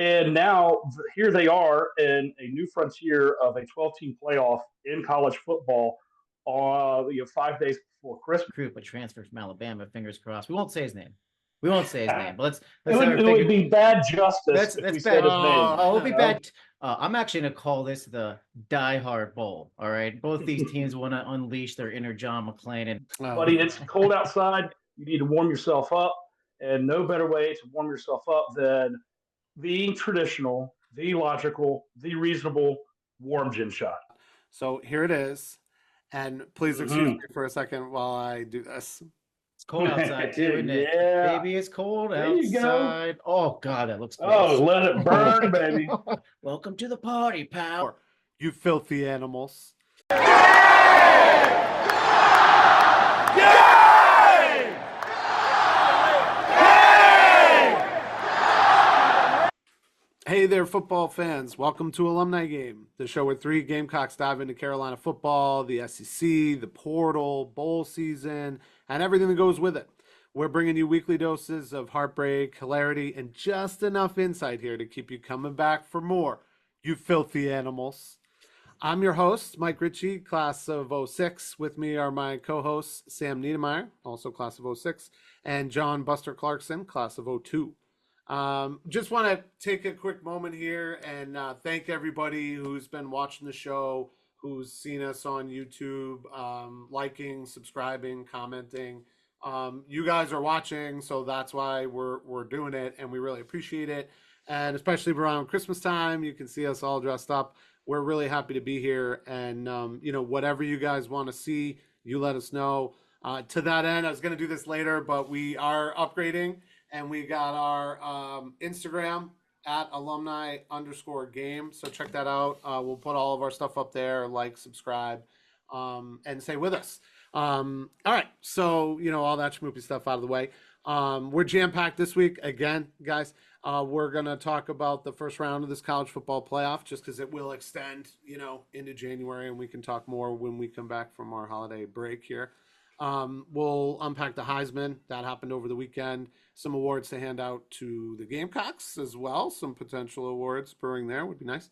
And now here they are in a new frontier of a 12-team playoff in college football, 5 days before Christmas. Recruit, but transferred from Alabama. Fingers crossed. We won't say his name. We won't say his name, but it would be bad justice if we said his name. Oh, it would be bad. I'm actually going to call this the Die Hard Bowl. All right. Both these teams want to unleash their inner John McClane. And buddy, it's cold outside. You need to warm yourself up. And no better way to warm yourself up than the traditional, the logical, the reasonable warm gin shot. So here it is. And please excuse me for a second while I do this. It's cold outside too, isn't it? Yeah. Baby, it's cold outside. Oh, God, that looks gross. Oh, let it burn, baby. Welcome to the party, pal. You filthy animals. Hey there, football fans. Welcome to Alumni Game, the show where three Gamecocks dive into Carolina football, the SEC, the portal, bowl season, and everything that goes with it. We're bringing you weekly doses of heartbreak, hilarity, and just enough insight here to keep you coming back for more, you filthy animals. I'm your host, Mike Ritchie, class of 06. With me are my co-hosts, Sam Niedermeyer, also class of 06, and John Buster Clarkson, class of 02. Just want to take a quick moment here and thank everybody who's been watching the show, who's seen us on YouTube, liking, subscribing, commenting. You guys are watching, so that's why we're doing it, and we really appreciate it. And especially around Christmas time, you can see us all dressed up. We're really happy to be here, and whatever you guys want to see, you let us know. To that end, I was going to do this later, but we are upgrading. And we got our Instagram at alumni_game. So check that out. We'll put all of our stuff up there, like, subscribe, and stay with us. All right. So, all that schmoopy stuff out of the way. We're jam-packed this week. Again, guys, we're going to talk about the first round of this college football playoff just because it will extend, into January. And we can talk more when we come back from our holiday break here. We'll unpack the Heisman. That happened over the weekend. Some awards to hand out to the Gamecocks as well. Some potential awards brewing there would be nice.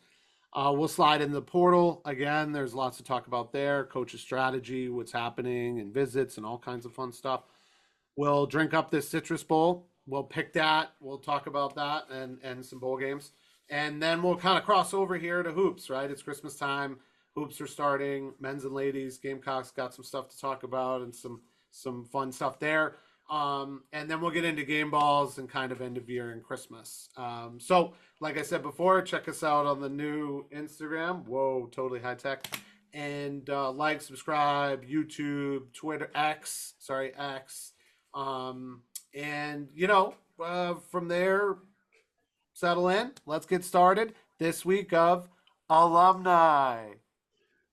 We'll slide in the portal. Again, there's lots to talk about there. Coach's strategy, what's happening, and visits, and all kinds of fun stuff. We'll drink up this Citrus Bowl. We'll pick that. We'll talk about that and some bowl games. And then we'll kind of cross over here to hoops, right? It's Christmas time. Hoops are starting, men's and ladies. Gamecocks got some stuff to talk about and some fun stuff there. And then we'll get into game balls and kind of end of year and Christmas. So, like I said before, check us out on the new Instagram. Whoa, totally high tech. And like, subscribe, YouTube, Twitter, X. And, from there, settle in. Let's get started this week of Alumni.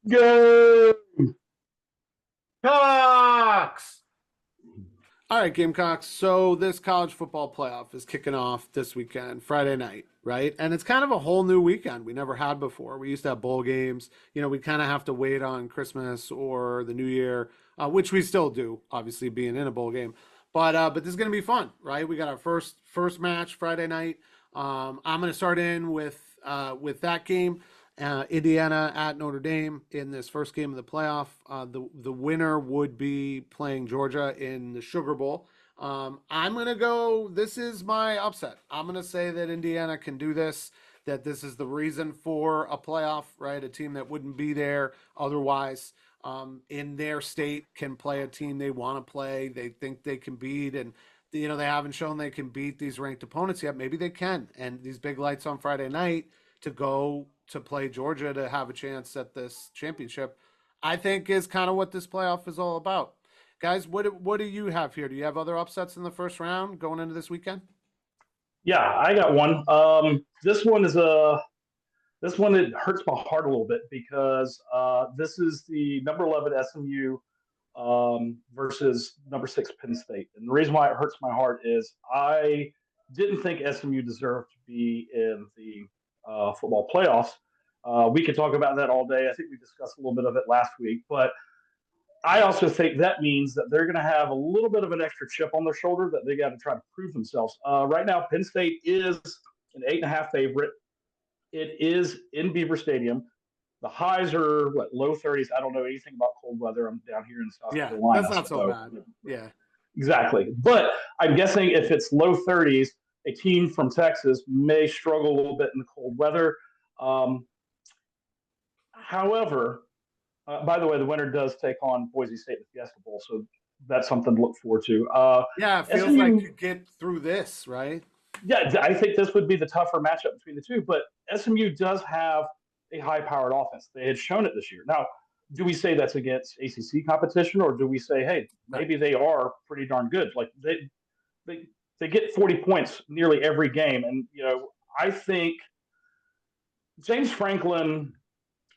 Go! Gamecocks! All right, Gamecocks. So this college football playoff is kicking off this weekend, Friday night, right? And it's kind of a whole new weekend we never had before. We used to have bowl games. We kind of have to wait on Christmas or the New Year, which we still do, obviously being in a bowl game. But this is going to be fun, right? We got our first match Friday night. I'm going to start in with that game. Indiana at Notre Dame in this first game of the playoff. The winner would be playing Georgia in the Sugar Bowl. I'm going to go, this is my upset. I'm going to say that Indiana can do this, that this is the reason for a playoff, right? A team that wouldn't be there otherwise in their state can play a team they want to play, they think they can beat, and they haven't shown they can beat these ranked opponents yet. Maybe they can. And these big lights on Friday night to go to play Georgia to have a chance at this championship, I think is kind of what this playoff is all about. Guys, what do you have here? Do you have other upsets in the first round going into this weekend? Yeah, I got one. This one it hurts my heart a little bit because this is the number 11 SMU versus number 6 Penn State. And the reason why it hurts my heart is I didn't think SMU deserved to be in the football playoffs. We could talk about that all day. I think we discussed a little bit of it last week, but I also think that means that they're going to have a little bit of an extra chip on their shoulder that they got to try to prove themselves. Right now, Penn State is an 8.5 favorite. It is in Beaver Stadium. The highs are what, low 30s. I don't know anything about cold weather. I'm down here in South Yeah, Carolina. that's not so bad. Yeah, exactly. But I'm guessing if it's low 30s, a team from Texas may struggle a little bit in the cold weather. However, by the way, the winner does take on Boise State in the Fiesta Bowl, so that's something to look forward to. yeah, it feels SMU, like you get through this, right? Yeah, I think this would be the tougher matchup between the two, but SMU does have a high-powered offense. They had shown it this year. Now, do we say that's against ACC competition, or do we say, hey, maybe they are pretty darn good? Like they get 40 points nearly every game, and I think James Franklin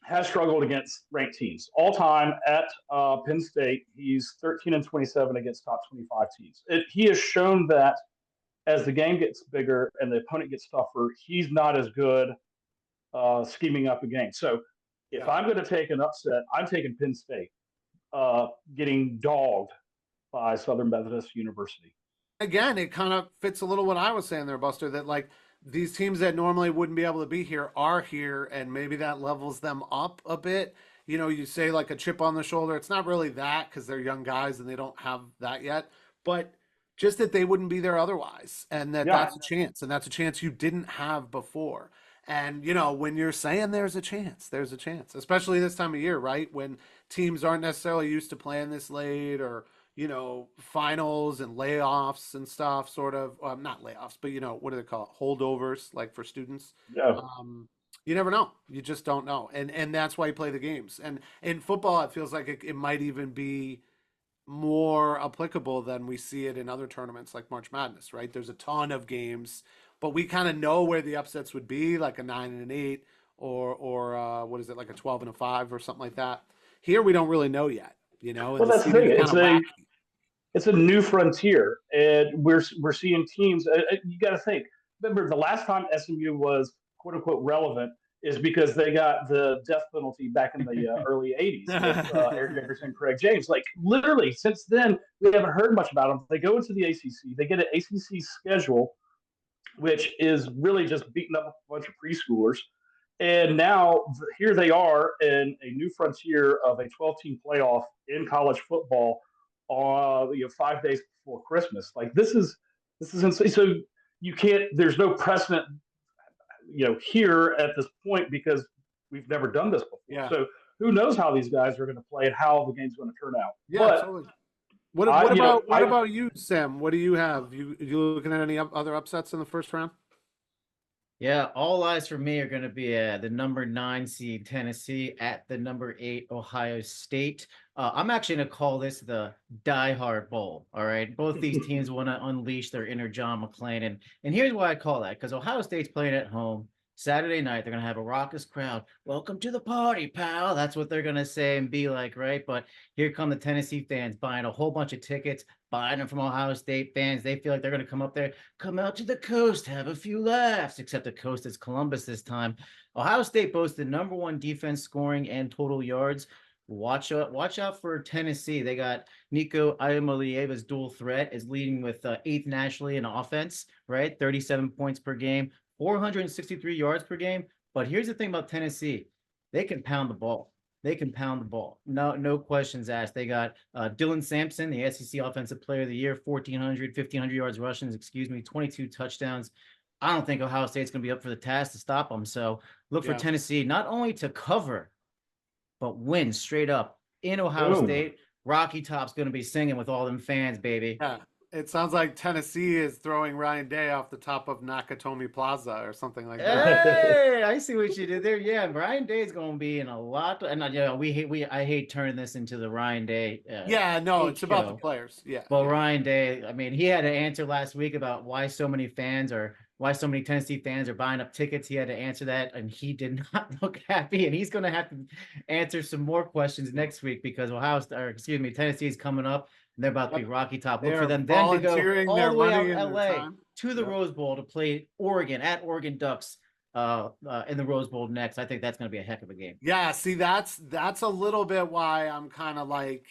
has struggled against ranked teams all time at Penn State. He's 13-27 against top 25 teams. He has shown that as the game gets bigger and the opponent gets tougher, he's not as good scheming up a game. So if I'm going to take an upset, I'm taking Penn State getting dogged by Southern Methodist University. Again, it kind of fits a little what I was saying there, Buster, that like these teams that normally wouldn't be able to be here are here, and maybe that levels them up a bit. You say like a chip on the shoulder. It's not really that because they're young guys and they don't have that yet, but just that they wouldn't be there otherwise, and that's a chance, and that's a chance you didn't have before. And, when you're saying there's a chance, especially this time of year, right? When teams aren't necessarily used to playing this late, or, finals and layoffs and stuff, sort of, not layoffs, but, what do they call it? Holdovers, like for students. Yeah. You never know. You just don't know. And that's why you play the games. And in football, it feels like it might even be more applicable than we see it in other tournaments like March Madness, right? There's a ton of games, but we kind of know where the upsets would be, like a 9-8 or what is it, like a 12-5 or something like that. Here we don't really know yet, Well, that's the thing. It's a new frontier, and we're seeing teams. You got to think. Remember, the last time SMU was "quote unquote" relevant is because they got the death penalty back in the early '80s with Eric Dickerson, Craig James. Like literally, since then we haven't heard much about them. They go into the ACC. They get an ACC schedule, which is really just beating up a bunch of preschoolers. And now here they are in a new frontier of a 12-team playoff in college football. 5 days before Christmas. Like this is insane. So you can't. There's no precedent, here at this point because we've never done this before. Yeah. So who knows how these guys are going to play and how the game's going to turn out. Yeah, but absolutely. What about you, Sam? What do you have? You looking at any other upsets in the first round? Yeah, all eyes for me are going to be the number 9 seed Tennessee at the number 8 Ohio State. I'm actually going to call this the die-hard bowl. All right, both these teams want to unleash their inner John McClain, and here's why I call that, because Ohio State's playing at home Saturday night. They're going to have a raucous crowd. Welcome to the party, pal. That's what they're going to say and be like, right? But here come the Tennessee fans buying a whole bunch of tickets, buying them from Ohio State fans. They feel like they're going to come up there, come out to the coast, have a few laughs, except the coast is Columbus this time. Ohio State boasts the number 1 defense scoring and total yards. Watch out for Tennessee. They got Nico Iamaleava's dual threat is leading with 8th nationally in offense, right? 37 points per game. 463 yards per game. But here's the thing about Tennessee. They can pound the ball. No questions asked. They got Dylan Sampson, the SEC Offensive Player of the Year, 1,500 yards rushing, 22 touchdowns. I don't think Ohio State's going to be up for the task to stop them. So look for Tennessee not only to cover, but win straight up in Ohio State. Rocky Top's going to be singing with all them fans, baby. Yeah. It sounds like Tennessee is throwing Ryan Day off the top of Nakatomi Plaza or something like that. Hey, I see what you did there. Yeah, Ryan Day is going to be in a lot. And I hate turning this into the Ryan Day. It's about the players. Yeah. Well, Ryan Day, I mean, he had an answer last week about why so many Tennessee fans are buying up tickets. He had to answer that, and he did not look happy. And he's going to have to answer some more questions next week because Tennessee is coming up. They're about to be Rocky Top. Look for them then to go all the way out of LA to the Rose Bowl to play Oregon at Oregon Ducks in the Rose Bowl next. I think that's going to be a heck of a game. Yeah, see, that's a little bit why I'm kind of like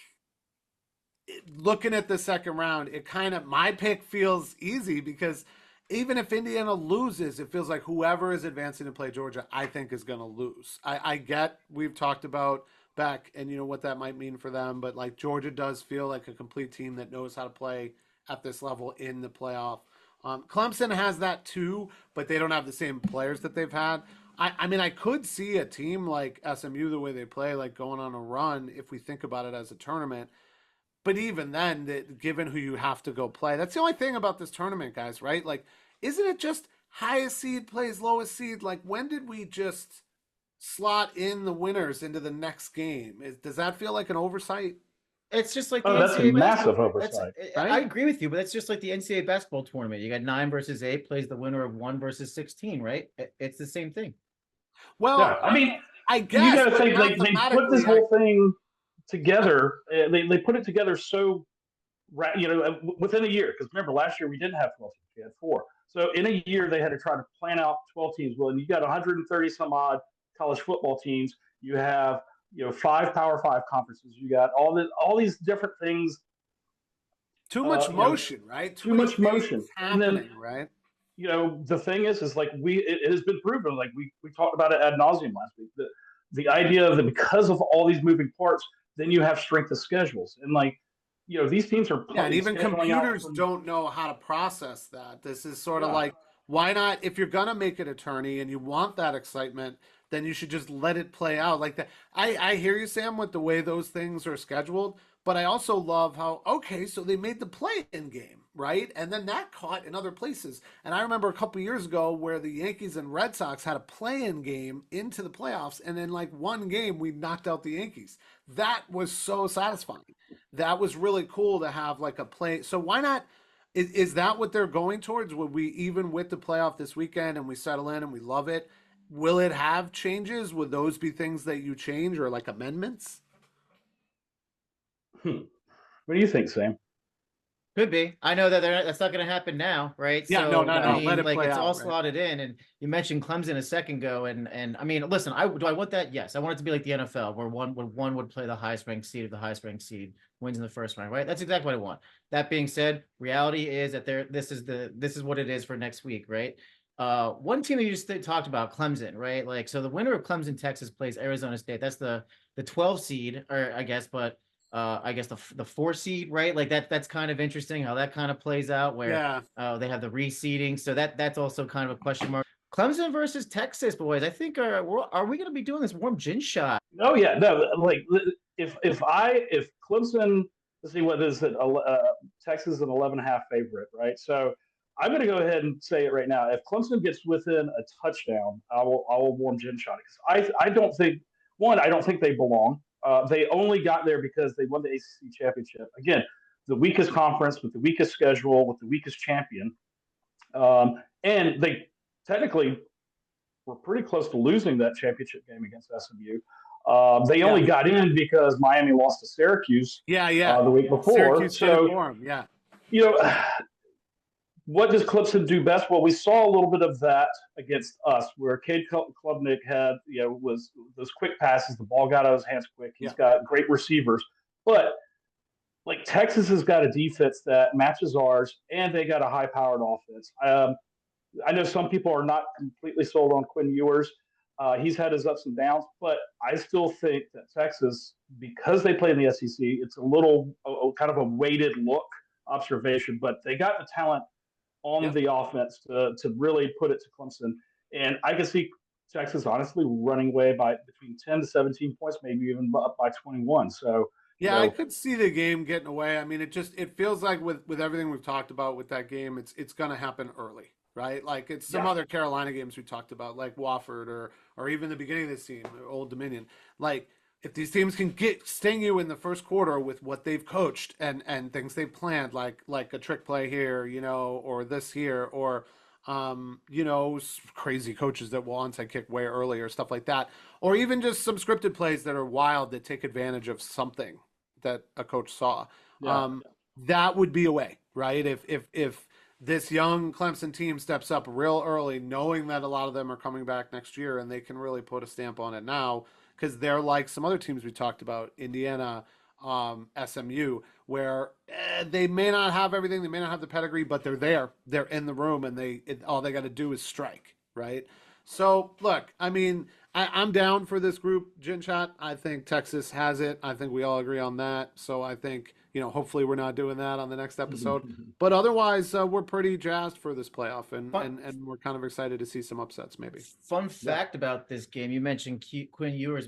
looking at the second round. It kind of, my pick feels easy because even if Indiana loses, it feels like whoever is advancing to play Georgia, I think is going to lose. I get, we've talked about Beck and what that might mean for them, but like Georgia does feel like a complete team that knows how to play at this level in the playoff. Clemson has that too, but they don't have the same players that they've had. I mean, I could see a team like SMU, the way they play, like going on a run if we think about it as a tournament. But even then, given who you have to go play, that's the only thing about this tournament, guys, right? Like, isn't it just highest seed plays lowest seed? Like, when did we just slot in the winners into the next game? Does that feel like an oversight? It's just like the that's a NCAA massive basketball. oversight. Right? I agree with you, but that's just like the NCAA basketball tournament. You got 9 versus 8 plays the winner of 1 versus 16, right? It's the same thing. Well, Yeah, I mean, I guess you got to think they put this whole thing together. They put it together so, within a year. Because remember, last year we didn't have 12 teams; we had 4. So in a year they had to try to plan out 12 teams. Well, and you got 130 some odd college football teams. You have 5 Power 5 conferences. You got all these different things. Too much motion, right? Too much motion happening, and then, right? The thing is like it has been proven, like we talked about it ad nauseum last week. The idea that because of all these moving parts, then you have strength of schedules, and these teams are and even computers don't know how to process that. This is sort of like, why not? If you're gonna make it a tourney and you want that excitement, then you should just let it play out like that. I hear you, Sam, with the way those things are scheduled, but I also love how, okay, so they made the play-in game, right? And then that caught in other places. And I remember a couple years ago where the Yankees and Red Sox had a play-in game into the playoffs, and in like one game, we knocked out the Yankees. That was so satisfying. That was really cool to have like a play. So why not? Is that what they're going towards? Would we, even with the playoff this weekend and we settle in and we love it, will it have changes? Would those be things that you change or like amendments? What do you think, Sam? Could be. I know that that's not going to happen now, right? Yeah, so, no. I mean, Let it like play it's out, all right? slotted in, and you mentioned Clemson a second ago, and I mean, listen, do I want that? Yes, I want it to be like the NFL, where one would play the highest ranked seed of the highest ranked seed wins in the first round, right? That's exactly what I want. That being said, reality is that this is what it is for next week, right? One team that you just talked about, Clemson, right? Like, so the winner of Clemson, Texas plays Arizona State. That's the 12 seed, or I guess, but I guess the 4 seed, right? Like that's kind of interesting how that kind of plays out, where they have the reseeding. So that's also kind of a question mark. Clemson versus Texas, boys. I think are we going to be doing this warm gin shot? Oh yeah, no. Like if Clemson, let's see, what is it? Texas is an 11.5 favorite, right? So I'm going to go ahead and say it right now. If Clemson gets within a touchdown, I will warm gin shot it, because I don't think they belong. They only got there because they won the ACC championship. Again, the weakest conference with the weakest schedule with the weakest champion, and they technically were pretty close to losing that championship game against SMU. They only got in because Miami lost to Syracuse. The week before. Syracuse for them, What does Clemson do best? Well, we saw a little bit of that against us, where Cade Klubnik had, was those quick passes. The ball got out of his hands quick. He's got great receivers, but like Texas has got a defense that matches ours, and they got a high-powered offense. I know some people are not completely sold on Quinn Ewers. He's had his ups and downs, but I still think that Texas, because they play in the SEC, it's a little kind of a weighted look observation, but they got the talent on the offense to really put it to Clemson. And I can see Texas honestly running away by between 10 to 17 points, maybe even up by 21. So I could see the game getting away. I mean, it feels like with everything we've talked about with that game, it's going to happen early, right? Like it's some other Carolina games we talked about, like Wofford or even the beginning of this team, Old Dominion. Like if these teams can sting you in the first quarter with what they've coached and things they've planned, like a trick play here, or this here, or crazy coaches that will onside kick way early or stuff like that, or even just some scripted plays that are wild that take advantage of something that a coach saw. That would be a way, right? If this young Clemson team steps up real early, knowing that a lot of them are coming back next year, and they can really put a stamp on it now, because they're like some other teams we talked about, Indiana, SMU, where they may not have everything, they may not have the pedigree, but they're there, they're in the room, and all they got to do is strike, right? So look, I mean, I'm down for this group, Gin Shot. I think Texas has it. I think we all agree on that. So I think, hopefully we're not doing that on the next episode. But otherwise, we're pretty jazzed for this playoff, and we're kind of excited to see some upsets, maybe. Fun fact about this game: you mentioned Quinn Ewers,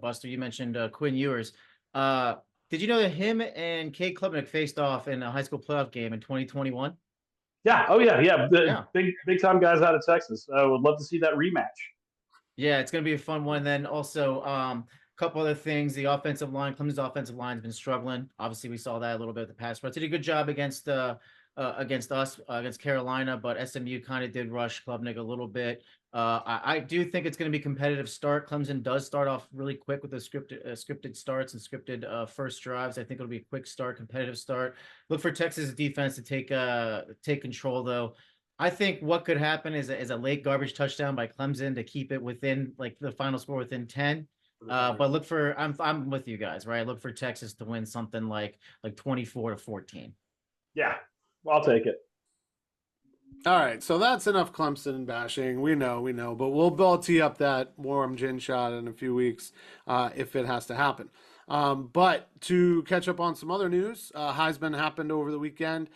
Buster. You mentioned Quinn Ewers. Did you know that him and Cade Klubnik faced off in a high school playoff game in 2021? Yeah. Oh yeah. Big time guys out of Texas. I would love to see that rematch. Yeah, it's going to be a fun one. Then also, a couple other things. The offensive line, Clemson's offensive line has been struggling. Obviously, we saw that a little bit at the pass rush. Did a good job against us, against Carolina, but SMU kind of did rush Klubnik a little bit. I do think it's going to be a competitive start. Clemson does start off really quick with the scripted starts and scripted first drives. I think it'll be a quick start, competitive start. Look for Texas defense to take control, though. I think what could happen is a late garbage touchdown by Clemson to keep it within like the final score within 10. But look for I'm with you guys, right? Look for Texas to win something like 24-14. Yeah, I'll take it. All right, so that's enough Clemson bashing. We know, but we'll tee up that warm gin shot in a few weeks if it has to happen. But to catch up on some other news, Heisman happened over the weekend.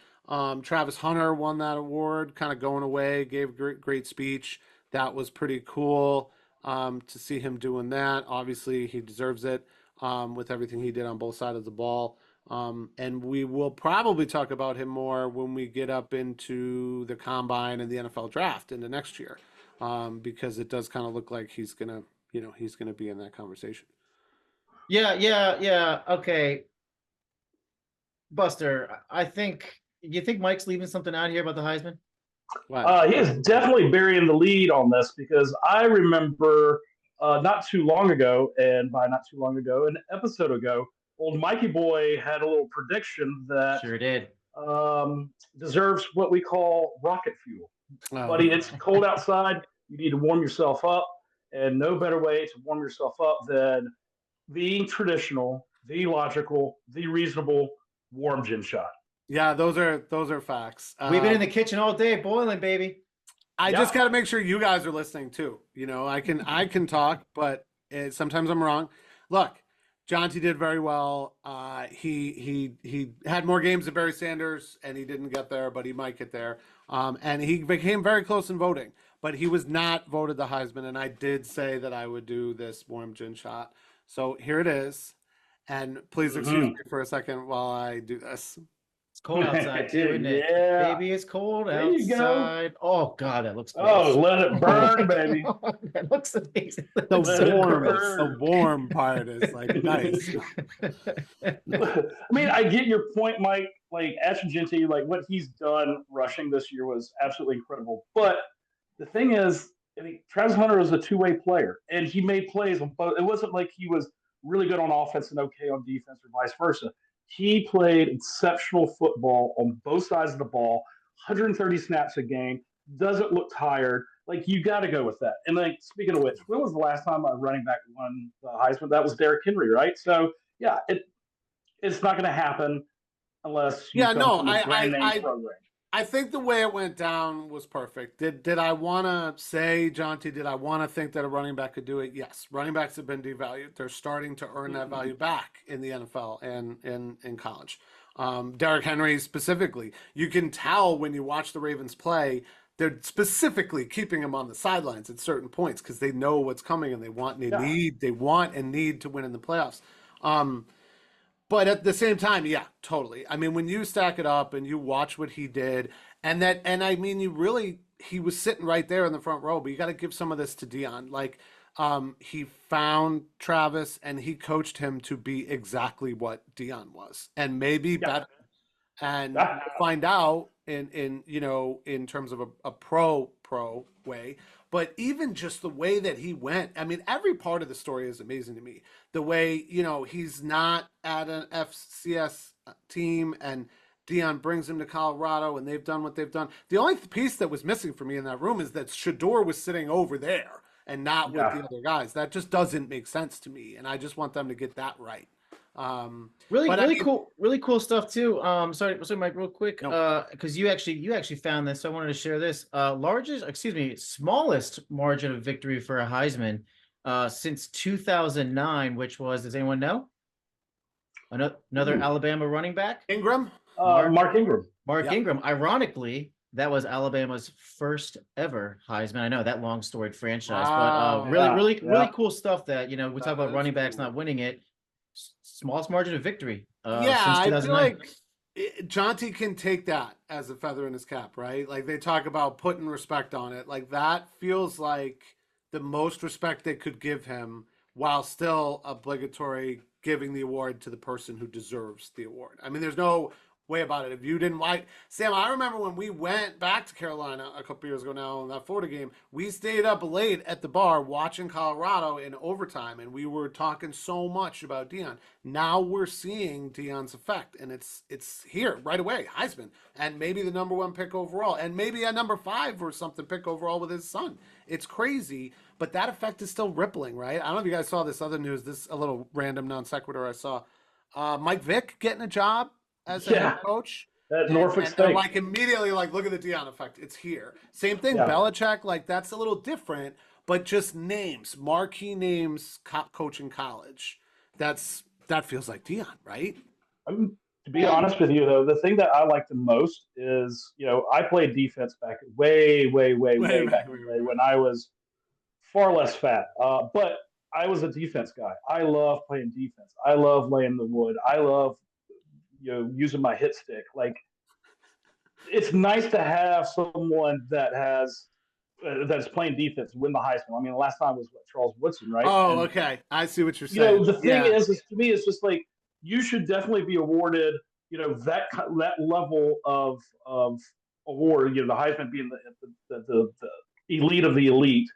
Travis Hunter won that award, kind of going away, gave a great speech. That was pretty cool to see him doing that. Obviously, he deserves it with everything he did on both sides of the ball. And we will probably talk about him more when we get up into the combine and the NFL draft into next year, because it does kind of look like he's gonna be in that conversation. Yeah. Okay, Buster, you think Mike's leaving something out here about the Heisman? He is definitely burying the lead on this, because I remember not too long ago, and by not too long ago, an episode ago, old Mikey Boy had a little prediction that sure did deserves what we call rocket fuel. Buddy, it's cold outside. You need to warm yourself up, and no better way to warm yourself up than the traditional, the logical, the reasonable warm gin shot. Yeah, those are facts. We've been in the kitchen all day boiling, baby. I just got to make sure you guys are listening too. I can talk, but sometimes I'm wrong. Look, Jeanty did very well. He had more games than Barry Sanders, and he didn't get there, but he might get there. And he became very close in voting, but he was not voted the Heisman. And I did say that I would do this warm gin shot. So here it is. And please excuse me for a second while I do this. It's cold outside too, isn't it? Yeah. Baby, it's cold There you outside. Oh God, that looks gross. Oh, let it burn, baby. That looks amazing. The warm part is like nice. I mean, I get your point, Mike. Like Ashton Jeanty, like what he's done rushing this year was absolutely incredible. But the thing is, I mean, Travis Hunter was a two-way player, and he made plays on both. It wasn't like he was really good on offense and okay on defense, or vice versa. He played exceptional football on both sides of the ball, 130 snaps a game, doesn't look tired. Like, you got to go with that. And, like, speaking of which, when was the last time a running back won the Heisman? That was Derrick Henry, right? So, yeah, it's not going to happen unless you come from a brand name program. I think the way it went down was perfect. Did I want to say, Jeanty, did I want to think that a running back could do it? Yes. Running backs have been devalued. They're starting to earn that value back in the NFL and in college. Derrick Henry specifically. You can tell when you watch the Ravens play, they're specifically keeping him on the sidelines at certain points because they know what's coming and they want and need to win in the playoffs. But at the same time, yeah, totally. I mean, when you stack it up and you watch what he did, and I mean, he was sitting right there in the front row, but you got to give some of this to Deion. Like, he found Travis and he coached him to be exactly what Deion was, and maybe better. And we'll find out in terms of a pro way. But even just the way that he went, I mean, every part of the story is amazing to me. The way, he's not at an FCS team and Deion brings him to Colorado and they've done what they've done. The only piece that was missing for me in that room is that Shador was sitting over there and not with the other guys. That just doesn't make sense to me. And I just want them to get that right. Really, but I really mean- cool, really cool stuff too. Sorry, Mike, real quick, No. because you actually found this, so I wanted to share this. Smallest margin of victory for a Heisman, since 2009, which was, does anyone know? Another Alabama running back, Ingram. Mark Ingram. Mark Yeah. Ingram. Ironically, that was Alabama's first ever Heisman. I know that long storied franchise, Wow. but really Yeah. cool stuff that, we talk about That running is backs cool. not winning it. Smallest margin of victory Yeah, since I feel 2009. like Jeanty can take that as a feather in his cap, right? Like they talk about putting respect on it. Like that feels like the most respect they could give him while still obligatory giving the award to the person who deserves the award. I mean, there's no way about it. If you didn't like Sam, I remember when we went back to Carolina a couple years ago now in that Florida game, we stayed up late at the bar watching Colorado in overtime, and we were talking so much about Deion. Now we're seeing Deion's effect, and it's here right away. Heisman, and maybe the number 1 pick overall, and maybe a number 5 or something pick overall with his son. It's crazy, but that effect is still rippling, right? I don't know if you guys saw this other news. This a little random non sequitur I saw. Mike Vick getting a job as a head coach. At Norfolk and State. they're like immediately like, look at the Deion effect. It's here. Same thing, Yeah. Belichick, like that's a little different, but just names, marquee names, coaching college. That feels like Deion, right? To be honest with you, though, the thing that I like the most is, I played defense back way back in the day when I was far less fat. But I was a defense guy. I love playing defense. I love laying the wood. I love using my hit stick. Like, it's nice to have someone that has that's playing defense win the Heisman. I mean, the last time was Charles Woodson, right? Oh, And, okay. I see what you're saying. the thing is to me, it's just like you should definitely be awarded, that level of award. The Heisman being the elite of the elite.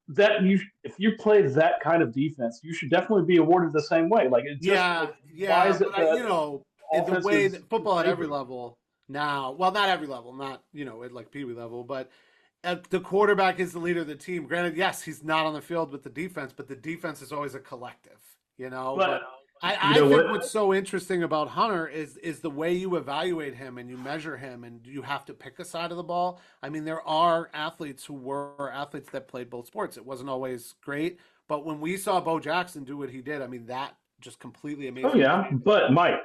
That if you play that kind of defense, you should definitely be awarded the same way. Like, it just why is it but that in the way offenses that football at every favor? level now, well, not every level, not at like Pee Wee level, but the quarterback is the leader of the team. Granted, yes, he's not on the field with the defense, but the defense is always a collective, But I think what's so interesting about Hunter is the way you evaluate him and you measure him, and you have to pick a side of the ball. I mean, there are athletes who were athletes that played both sports. It wasn't always great, but when we saw Bo Jackson do what he did, I mean, that just completely amazing. Oh yeah, but Mike,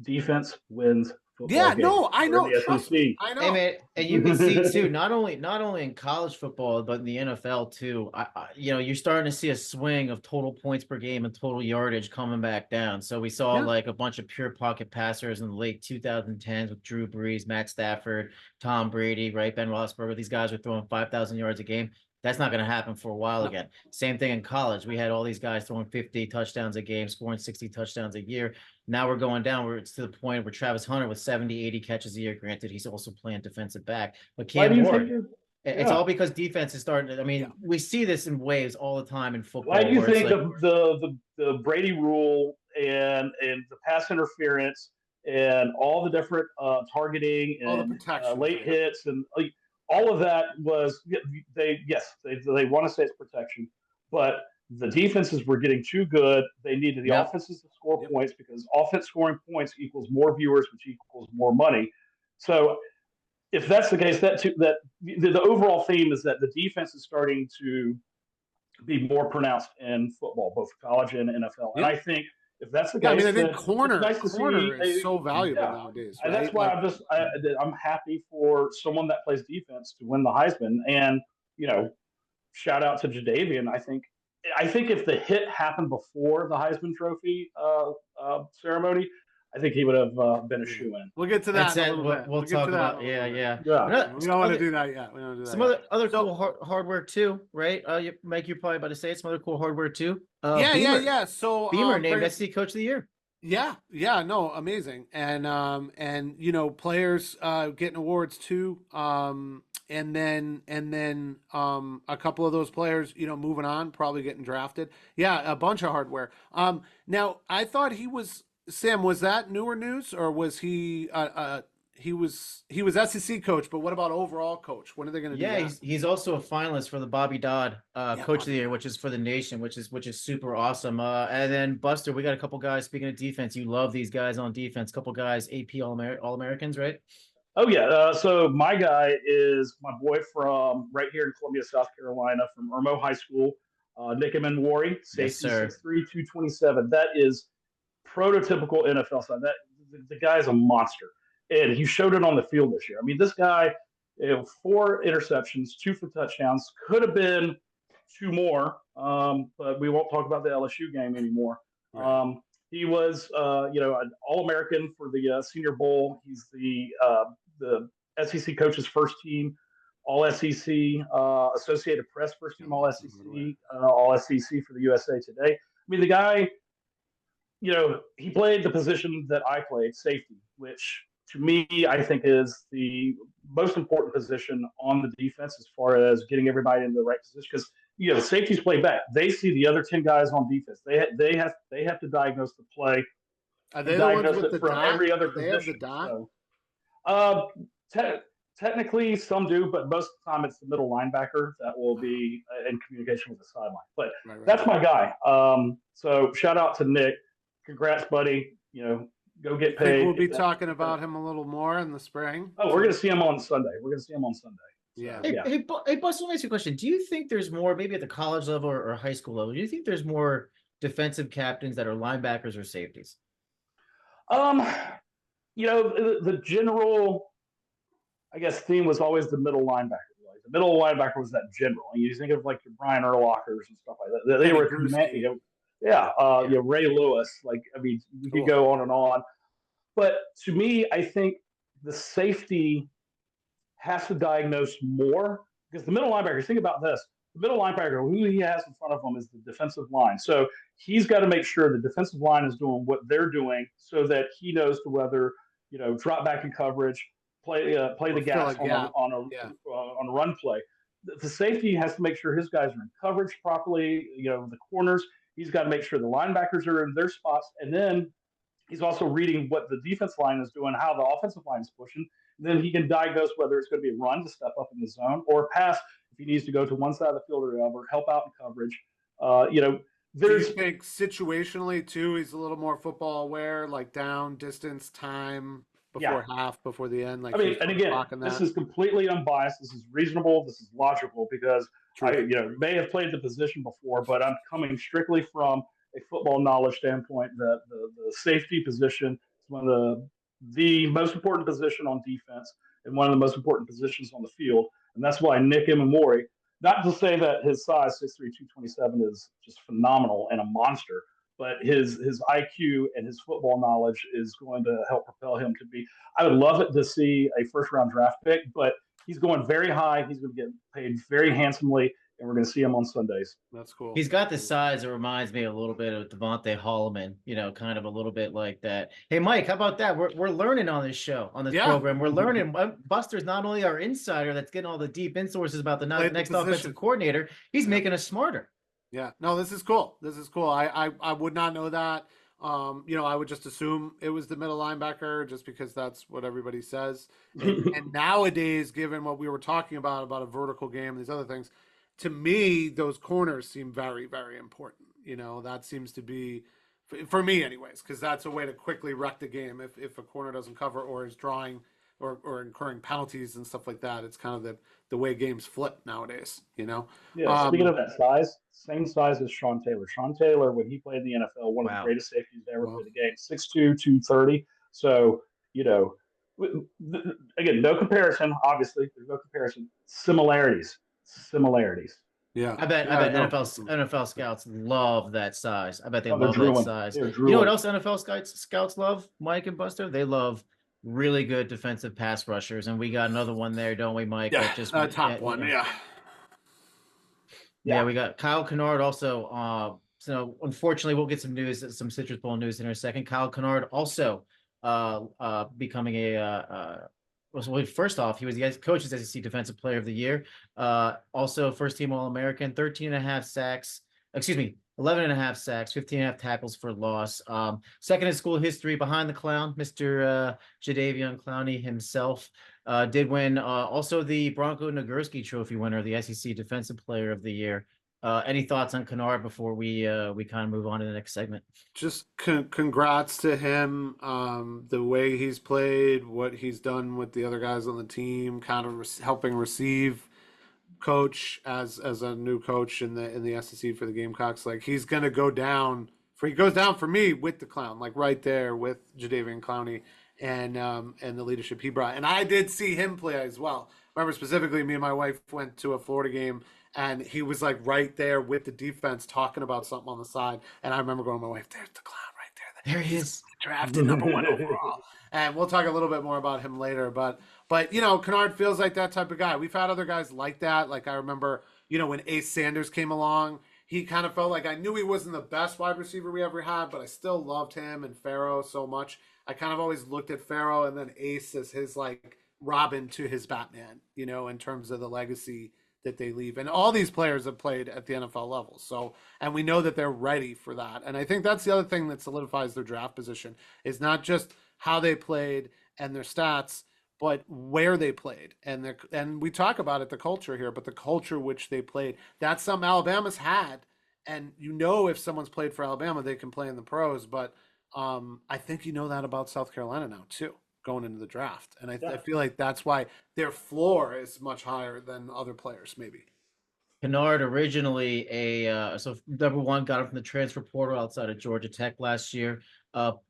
defense wins football games. No, I know. The Trust SEC. me, I know. Hey man, and you can see too, not only in college football, but in the NFL too. You're starting to see a swing of total points per game and total yardage coming back down. So we saw like a bunch of pure pocket passers in the late 2010s with Drew Brees, Matt Stafford, Tom Brady, right? Ben Roethlisberger. These guys were throwing 5,000 yards a game. That's not going to happen for a while again. Same thing in college. We had all these guys throwing 50 touchdowns a game, scoring 60 touchdowns a year. Now we're going down where it's to the point where Travis Hunter with 70, 80 catches a year. Granted, he's also playing defensive back. But Cam Ward, it's all because defense is starting to, we see this in waves all the time in football. Why do you think the Brady rule and the pass interference and all the different targeting and all the protection, late hits and all of that was they want to say it's protection, but the defenses were getting too good. They needed the offenses to score points because offense scoring points equals more viewers, which equals more money. So if that's the case, that the overall theme is that the defense is starting to be more pronounced in football, both college and NFL. And I think if that's the case, I think corner is so valuable nowadays. Right? And that's why I'm happy for someone that plays defense to win the Heisman. And shout out to Jadeveon. I think if the hit happened before the Heisman Trophy ceremony, I think he would have been a shoo-in. We'll get to that. We'll talk about yeah. We don't want to do that yet. We don't do that. Some other cool hardware too, right? Mike, you're probably about to say it. Some other cool hardware too. Yeah. So Beamer named SEC Coach of the Year. Yeah, no, amazing, and players getting awards too, and then a couple of those players, moving on, probably getting drafted. Yeah, a bunch of hardware. Now I thought he was Sam. Was that newer news, or was he he was SEC coach, but what about overall coach? When are they going to do Yeah, that? he's also a finalist for the Bobby Dodd Yeah, Coach of the Bobby Year, Dodd. which is for the nation, which is super awesome. And then Buster, we got a couple guys. Speaking of defense, you love these guys on defense. Couple guys, AP All Americans, right? Oh yeah. So my guy is my boy from right here in Columbia, South Carolina, from Irmo High School. Nick Emmanwori, Yes, safety, sir. 6'3", 227. That is prototypical NFL side. That the guy is a monster, and he showed it on the field this year. I mean, this guy, 4 interceptions, 2 for touchdowns. Could have been 2 more, but we won't talk about the LSU game anymore. Right. He was, an All-American for the Senior Bowl. He's the SEC coach's first team All SEC, Associated Press first team All SEC for the USA Today. I mean, the guy, he played the position that I played, safety, which to me, I think is the most important position on the defense as far as getting everybody in the right position. Because safeties play back; they see the other 10 guys on defense. They have to diagnose the play. Are they the ones with the from dot? every other Do they have the position. dot? So, technically, some do, but most of the time it's the middle linebacker that will be in communication with the sideline. But Right. that's my guy. So shout out to Nick. Congrats, buddy. Go get I think paid. we'll be talking about him a little more in the spring. Oh, we're going to see him on Sunday. Yeah. So, Hey, Buster, let me ask you a question. Do you think there's more, maybe at the college level or high school level, do you think there's more defensive captains that are linebackers or safeties? The general, I guess, theme was always the middle linebacker. Like, the middle linebacker was that general. And you think of like your Brian Urlachers and stuff like that. They were, Ray Lewis. Like, I mean, we could go on and on. But to me, I think the safety has to diagnose more because the middle linebacker, think about this. The middle linebacker, who he has in front of him is the defensive line. So he's got to make sure the defensive line is doing what they're doing so that he knows to whether, drop back in coverage, play the gas on a run play. The safety has to make sure his guys are in coverage properly, the corners. He's got to make sure the linebackers are in their spots. And then he's also reading what the defense line is doing, how the offensive line is pushing. Then he can diagnose whether it's going to be a run to step up in the zone or a pass if he needs to go to one side of the field or the other, help out in coverage. Do you think situationally too, he's a little more football aware, like down, distance, time, before half, before the end? Like, I mean, and again, this is completely unbiased. This is reasonable. This is logical because I may have played the position before, but I'm coming strictly from a football knowledge standpoint. That the safety position is one of the most important position on defense and one of the most important positions on the field. And that's why Nick Emmanwori, not to say that his size, 6'3", 227, is just phenomenal and a monster, but his IQ and his football knowledge is going to help propel him to be. I would love it to see a first-round draft pick, but he's going very high. He's going to get paid very handsomely, and we're going to see him on Sundays. That's cool. He's got the size that reminds me a little bit of Devontae Holloman, kind of a little bit like that. Hey, Mike, how about that? We're learning on this show, on this program. We're learning. Buster's not only our insider that's getting all the deep in-sources about the next offensive coordinator, he's making us smarter. Yeah, no, this is cool. I would not know that. I would just assume it was the middle linebacker just because that's what everybody says. And nowadays, given what we were talking about a vertical game and these other things, to me, those corners seem very, very important. That seems to be, for me anyways, because that's a way to quickly wreck the game if a corner doesn't cover or is drawing or incurring penalties and stuff like that. It's kind of the way games flip nowadays, Yeah, speaking of that size, same size as Sean Taylor. Sean Taylor, when he played in the NFL, one of the greatest safeties to ever play the game, 6'2", 230. So, again, no comparison, obviously. There's no comparison. Similarities. Yeah, I bet NFL scouts love that size. I bet they love that size. You know what else NFL scouts love, Mike and Buster? They love really good defensive pass rushers, and we got another one there, don't we, Mike? Yeah, top one. Yeah, we got Kyle Kenard also. So unfortunately, we'll get some Citrus Bowl news in a second. Kyle Kenard also becoming first off, he was the coach's SEC Defensive Player of the Year. Also, first team All-American, 13.5 sacks, excuse me, 11 and a half sacks, 15 and a half tackles for loss. Second in school history behind the clown, Mr. Jadeveon Clowney himself. Did win also the Bronco Nagurski Trophy winner, the SEC Defensive Player of the Year. Any thoughts on Kenard before we kind of move on to the next segment? Just congrats to him. The way he's played, what he's done with the other guys on the team, kind of helping receive coach as a new coach in the SEC for the Gamecocks. Like he's gonna go down he goes down for me with the clown, like right there with Jadeveon Clowney and the leadership he brought. And I did see him play as well. Remember specifically, me and my wife went to a Florida game and he was like right there with the defense talking about something on the side. And I remember going to my wife, there's the clown right there. There he is. Drafted number 1 overall. And we'll talk a little bit more about him later. But you know, Kenard feels like that type of guy. We've had other guys like that. Like I remember, you know, when Ace Sanders came along, he kind of felt like I knew he wasn't the best wide receiver we ever had, but I still loved him and Pharaoh so much. I kind of always looked at Pharaoh and then Ace as his like Robin to his Batman, you know, in terms of the legacy that they leave. And all these players have played at the NFL level. So, and we know that they're ready for that. And I think that's the other thing that solidifies their draft position is not just how they played and their stats, but where they played. And we talk about it, the culture here, but the culture which they played, that's something Alabama's had. And you know, if someone's played for Alabama, they can play in the pros. But I think you know that about South Carolina now too, going into the draft. And I feel like that's why their floor is much higher than other players, maybe. Kenard originally so number one, got him from the transfer portal outside of Georgia Tech last year.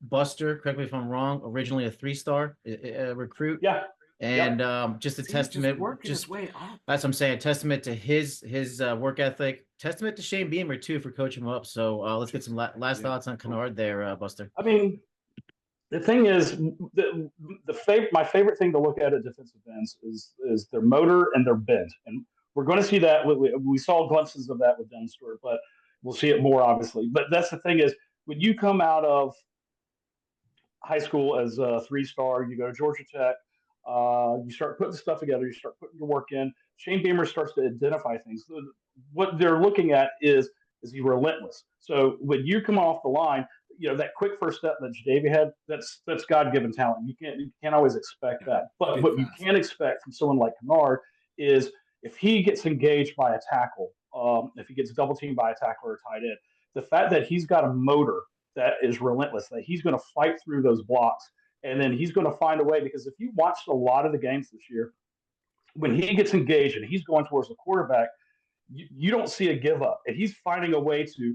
Buster, correct me if I'm wrong, originally a 3-star recruit. Yeah. And just a testament, his way up. That's what I'm saying. Testament to his work ethic. Testament to Shane Beamer too for coaching him up. So let's get some last thoughts on Kenard there, Buster. I mean, the thing is, my favorite thing to look at defensive ends is their motor and their bend, and we're going to see that. We saw glimpses of that with Dunster, but we'll see it more obviously. But that's the thing is, when you come out of high school as a 3-star, you go to Georgia Tech, you start putting stuff together, you start putting your work in. Shane Beamer starts to identify things. What they're looking at is he relentless? So when you come off the line, you know, that quick first step that Jadeveon had, that's God-given talent. You can't always expect that. But what you can expect from someone like Kenard is if he gets engaged by a tackle, if he gets double teamed by a tackle or a tight end, the fact that he's got a motor that is relentless, that he's going to fight through those blocks, and then he's going to find a way. Because if you watched a lot of the games this year, when he gets engaged and he's going towards the quarterback, you don't see a give up, and he's finding a way to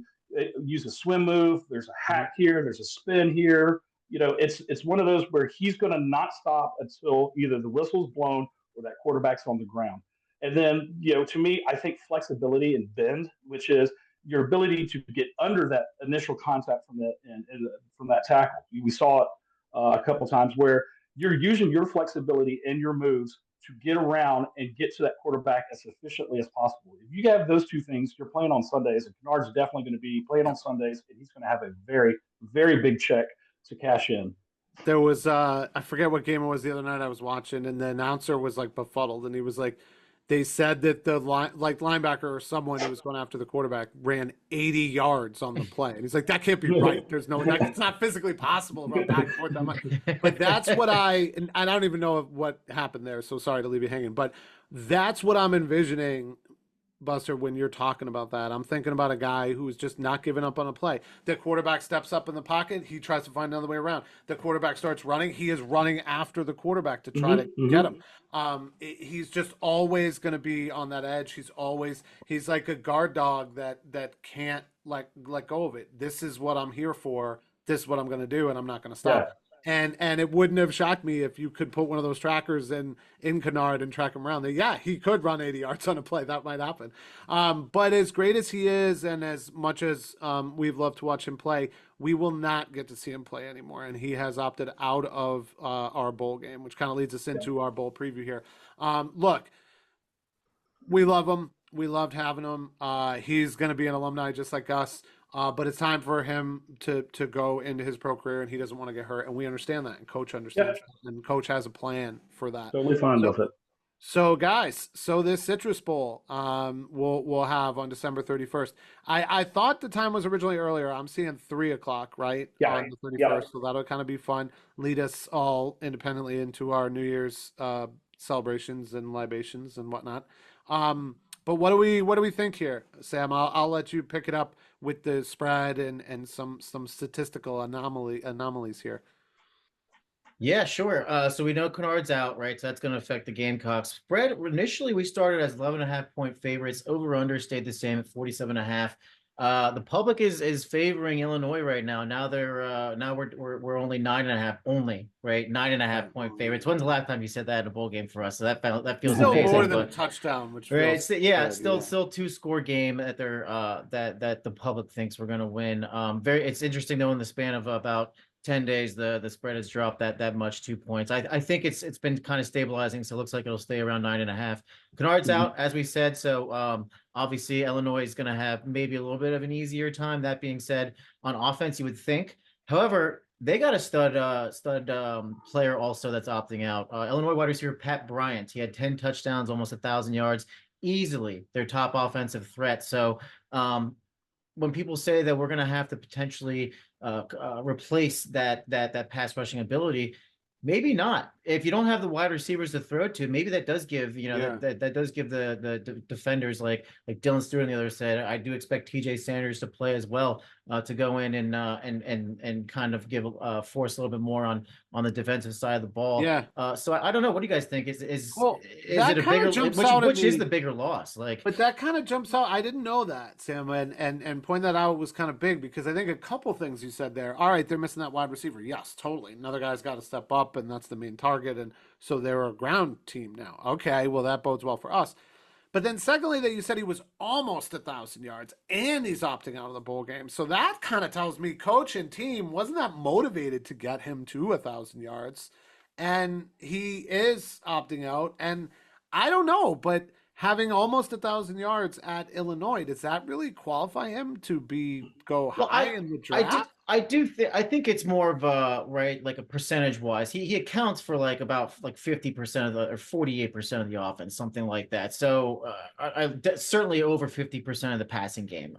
use a swim move. There's a hack here, there's a spin here. You know, it's one of those where he's going to not stop until either the whistle's blown or that quarterback's on the ground. And then, you know, to me, I think flexibility and bend, which is your ability to get under that initial contact from that tackle. We saw it a couple times where you're using your flexibility and your moves to get around and get to that quarterback as efficiently as possible. If you have those two things, you're playing on Sundays, and Kenard's definitely going to be playing on Sundays, and he's going to have a very, very big check to cash in. There was, I forget what game it was the other night I was watching, and the announcer was like befuddled, and he was like, they said that the linebacker or someone who was going after the quarterback ran 80 yards on the play. And he's like, that can't be right. There's no, it's not physically possible to run back and forth that much. But that's what and I don't even know what happened there. So sorry to leave you hanging. But that's what I'm envisioning, Buster, when you're talking about that. I'm thinking about a guy who's just not giving up on a play. The quarterback steps up in the pocket. He tries to find another way around. The quarterback starts running. He is running after the quarterback to try to get him. He's just always going to be on that edge. He's like a guard dog that can't let go of it. This is what I'm here for. This is what I'm going to do, and I'm not going to stop. Yeah. And it wouldn't have shocked me if you could put one of those trackers in Kenard and track him around. Yeah, he could run 80 yards on a play. That might happen. But as great as he is, and as much as we've loved to watch him play, we will not get to see him play anymore. And he has opted out of our bowl game, which kind of leads us into our bowl preview here. Look, we love him. We loved having him. He's going to be an alumni just like us. But it's time for him to go into his pro career, and he doesn't want to get hurt. And we understand that, and Coach understands that. And Coach has a plan for that. Totally fine with it. So guys, this Citrus Bowl, we'll have on December 31st. I thought the time was originally earlier. I'm seeing 3 o'clock, right? Yeah. On the 31st. So that'll kind of be fun. Lead us all independently into our New Year's celebrations and libations and whatnot. But what do we think here, Sam? I'll let you pick it up with the spread and some statistical anomalies here. Yeah, sure. So we know Kenard's out, right? So that's going to affect the Gamecocks. Spread, initially we started as 11.5-point favorites. Over under stayed the same at 47.5. The public is favoring Illinois right now. Now we're only 9.5 only, right? 9.5-point favorites. When's the last time you said that in a bowl game for us? So that feels still amazing, more than a touchdown, which right? feels Still 2-score game that they're that the public thinks we're going to win. It's interesting though, in the span of about 10 days, the spread has dropped that much, 2 points. I think it's been kind of stabilizing, so it looks like it'll stay around 9.5. Kenard's out, as we said, so obviously Illinois is going to have maybe a little bit of an easier time. That being said, on offense, you would think. However, they got a stud player also that's opting out. Illinois wide receiver Pat Bryant. He had 10 touchdowns, almost 1,000 yards, easily their top offensive threat. So when people say that we're going to have to potentially replace that pass rushing ability, maybe not. If you don't have the wide receivers to throw to, maybe that does give that does give the defenders like Dylan Stute on the other side. I do expect TJ Sanders to play as well, to go in and kind of give force a little bit more on the defensive side of the ball. Yeah. So I don't know. What do you guys think? Is it a bigger which is the bigger loss? But that kind of jumps out. I didn't know that, Sam, and point that out was kind of big, because I think a couple things you said there. All right, they're missing that wide receiver. Yes, totally. Another guy's got to step up, and that's the main target. And so they're a ground team now. Okay, well, that bodes well for us. But then secondly, that you said he was almost 1,000 yards and he's opting out of the bowl game. So that kind of tells me coach and team wasn't that motivated to get him to 1,000 yards. And he is opting out. And I don't know, but having almost 1,000 yards at Illinois, does that really qualify him to go high in the draft? I think it's more of a, right, like a percentage wise. He accounts for about 50% of or 48% of the offense, something like that. So certainly over 50% of the passing game.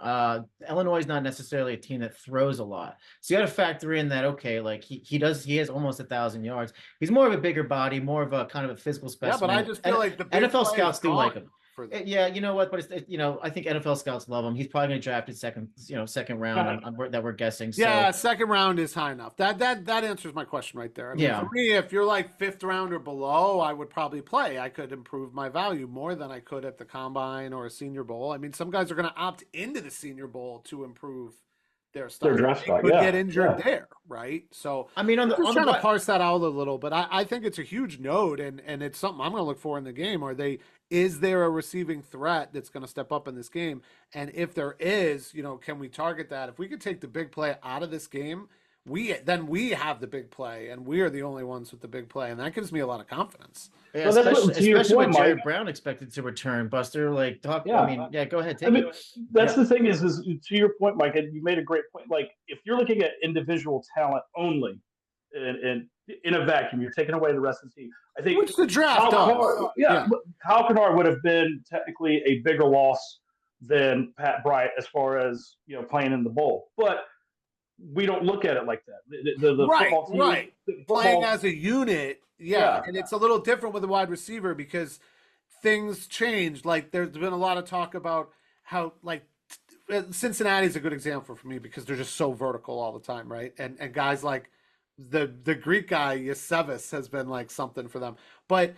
Illinois is not necessarily a team that throws a lot, so you got to factor in that. Okay, like he has almost 1,000 yards. He's more of a bigger body, more of a kind of a physical specimen. Yeah, but I just feel like the NFL scouts do like him. Yeah, you know what? But I think NFL scouts love him. He's probably going to draft it second round that we're guessing. So. Yeah, second round is high enough. That answers my question right there. I mean, for me, if you're like 5th round or below, I would probably play. I could improve my value more than I could at the Combine or a Senior Bowl. I mean, some guys are going to opt into the Senior Bowl to improve their stock. Their draft stock, could get injured there, right? So I mean, I'm trying to parse that out a little, but I think it's a huge node, and it's something I'm going to look for in the game. Is there a receiving threat that's going to step up in this game? And if there is, can we target that? If we could take the big play out of this game, we have the big play, and we are the only ones with the big play, and that gives me a lot of confidence. Yeah, especially with Jared Brown expected to return. Buster, go ahead. That's the thing is to your point, Mike, and you made a great point. Like, if you're looking at individual talent only, and in a vacuum, you're taking away the rest of the team. I think which the draft does. Kyle Kenard would have been technically a bigger loss than Pat Bryant as far as playing in the bowl, but we don't look at it like that. The football team, playing as a unit, and it's a little different with a wide receiver because things change. Like, there's been a lot of talk about how Cincinnati's a good example for me because they're just so vertical all the time, right? And guys like the Greek guy Yasevis has been like something for them, but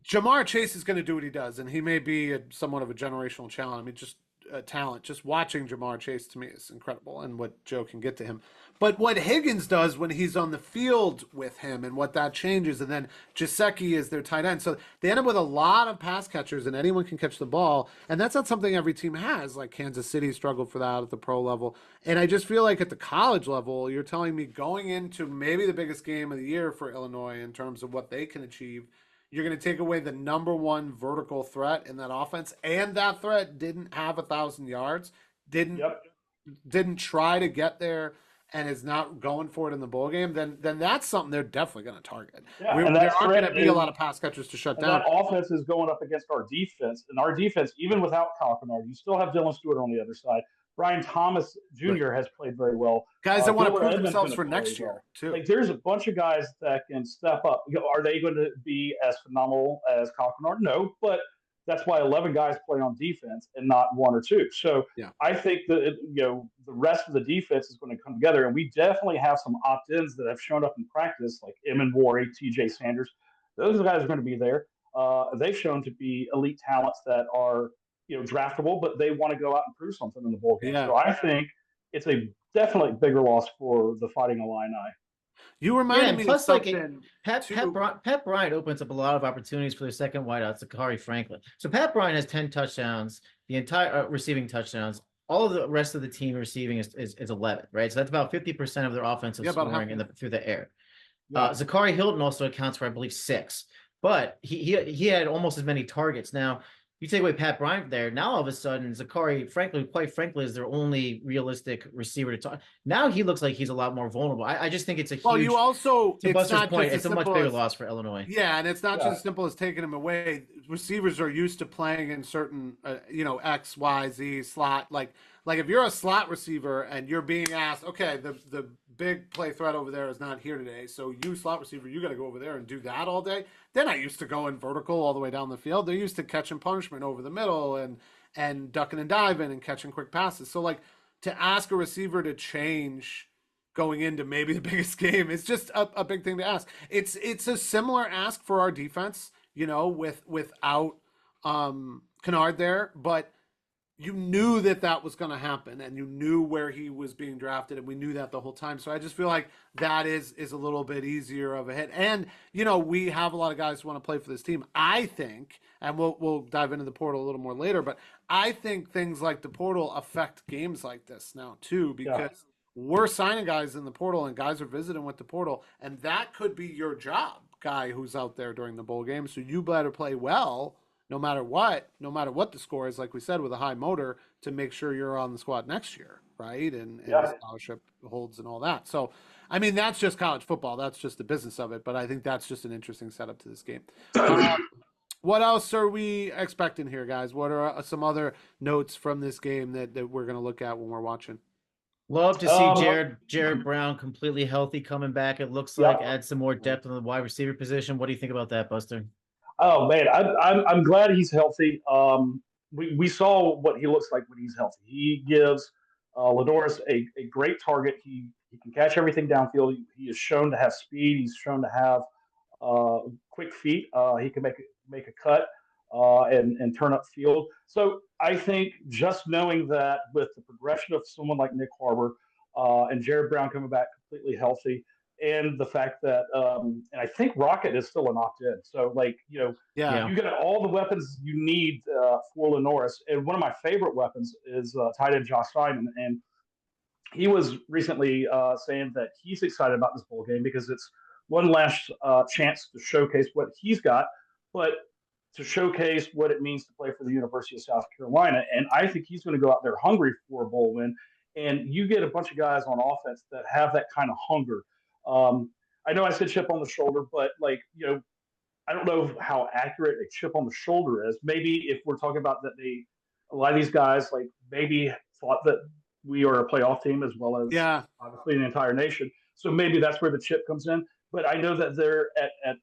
Jamar Chase is going to do what he does, and he may be somewhat of a generational talent. I mean, just talent. Just watching Jamar Chase to me is incredible, and what Joe can get to him. But what Higgins does when he's on the field with him, and what that changes, and then Gesicki is their tight end. So they end up with a lot of pass catchers, and anyone can catch the ball, and that's not something every team has. Like Kansas City struggled for that at the pro level, and I just feel like at the college level, you're telling me going into maybe the biggest game of the year for Illinois in terms of what they can achieve, you're going to take away the number one vertical threat in that offense, and that threat didn't have 1,000 yards, didn't try to get there and is not going for it in the bowl game, then that's something they're definitely going to target. Yeah, There and that aren't going to threat be a is, lot of pass catchers to shut and down. that offense is going up against our defense. And our defense, even without Kenard, you still have Dylan Stewart on the other side. Brian Thomas Jr. has played very well. Guys that want to prove Edmonds themselves for gonna play next year, well. too. Like, there's a bunch of guys that can step up. Are they going to be as phenomenal as Kenard? No, but that's why 11 guys play on defense and not one or two. So I think that the rest of the defense is going to come together, and we definitely have some opt-ins that have shown up in practice, like Emmanwori, TJ Sanders. Those guys are going to be there. They've shown to be elite talents that are draftable, but they want to go out and prove something in the bowl game. So I think it's a definitely bigger loss for the Fighting Illini. You reminded me of something. Pat Bryant opens up a lot of opportunities for their second wideout, Zachary Franklin. So Pat Bryant has 10 touchdowns, the entire receiving touchdowns. All of the rest of the team receiving is 11, right? So that's about 50% of their offensive scoring through the air. Zachary Hilton also accounts for, I believe, 6. But he had almost as many targets. Now, you take away Pat Bryant there, now all of a sudden, Zachary Franklin, quite frankly, is their only realistic receiver to talk. Now he looks like he's a lot more vulnerable. I just think it's a huge. Well, you also, to Buster's point, it's a much bigger loss for Illinois. Yeah, and it's not just as simple as taking him away. Receivers are used to playing in certain, X, Y, Z slot. Like if you're a slot receiver and you're being asked, okay, the big play threat over there is not here today, so you slot receiver, you got to go over there and do that all day. They're not used to going vertical all the way down the field. They're used to catching punishment over the middle and ducking and diving and catching quick passes. So to ask a receiver to change going into maybe the biggest game, it's just a big thing to ask. It's a similar ask for our defense, without Kenard there, but you knew that was going to happen, and you knew where he was being drafted, and we knew that the whole time. So I just feel like that is a little bit easier of a hit. And, we have a lot of guys who want to play for this team. I think, and we'll dive into the portal a little more later, but I think things like the portal affect games like this now too, because we're signing guys in the portal and guys are visiting with the portal, and that could be your job, guy who's out there during the bowl game. So you better play well no matter what the score is, like we said, with a high motor, to make sure you're on the squad next year, right? And the scholarship holds and all that. So, I mean, that's just college football. That's just the business of it. But I think that's just an interesting setup to this game. What else are we expecting here, guys? What are some other notes from this game that we're going to look at when we're watching? Love to see Jared Brown completely healthy coming back. It looks like add some more depth on the wide receiver position. What do you think about that, Buster? Oh man, I'm glad he's healthy. We saw what he looks like when he's healthy. He gives Ladoris a great target. He can catch everything downfield. He is shown to have speed. He's shown to have quick feet. He can make a cut and turn up field. So I think just knowing that with the progression of someone like Nick Harbor and Jared Brown coming back completely healthy, and the fact that, and I think Rocket is still an opt-in. So, you got all the weapons you need for Ladoris. And one of my favorite weapons is tight end Josh Simon. And he was recently saying that he's excited about this bowl game because it's one last chance to showcase what he's got, but to showcase what it means to play for the University of South Carolina. And I think he's going to go out there hungry for a bowl win. And you get a bunch of guys on offense that have that kind of hunger. I know I said chip on the shoulder, but I don't know how accurate a chip on the shoulder is. Maybe if we're talking about that, a lot of these guys maybe thought that we are a playoff team as well as obviously the entire nation. So maybe that's where the chip comes in. But I know that they're at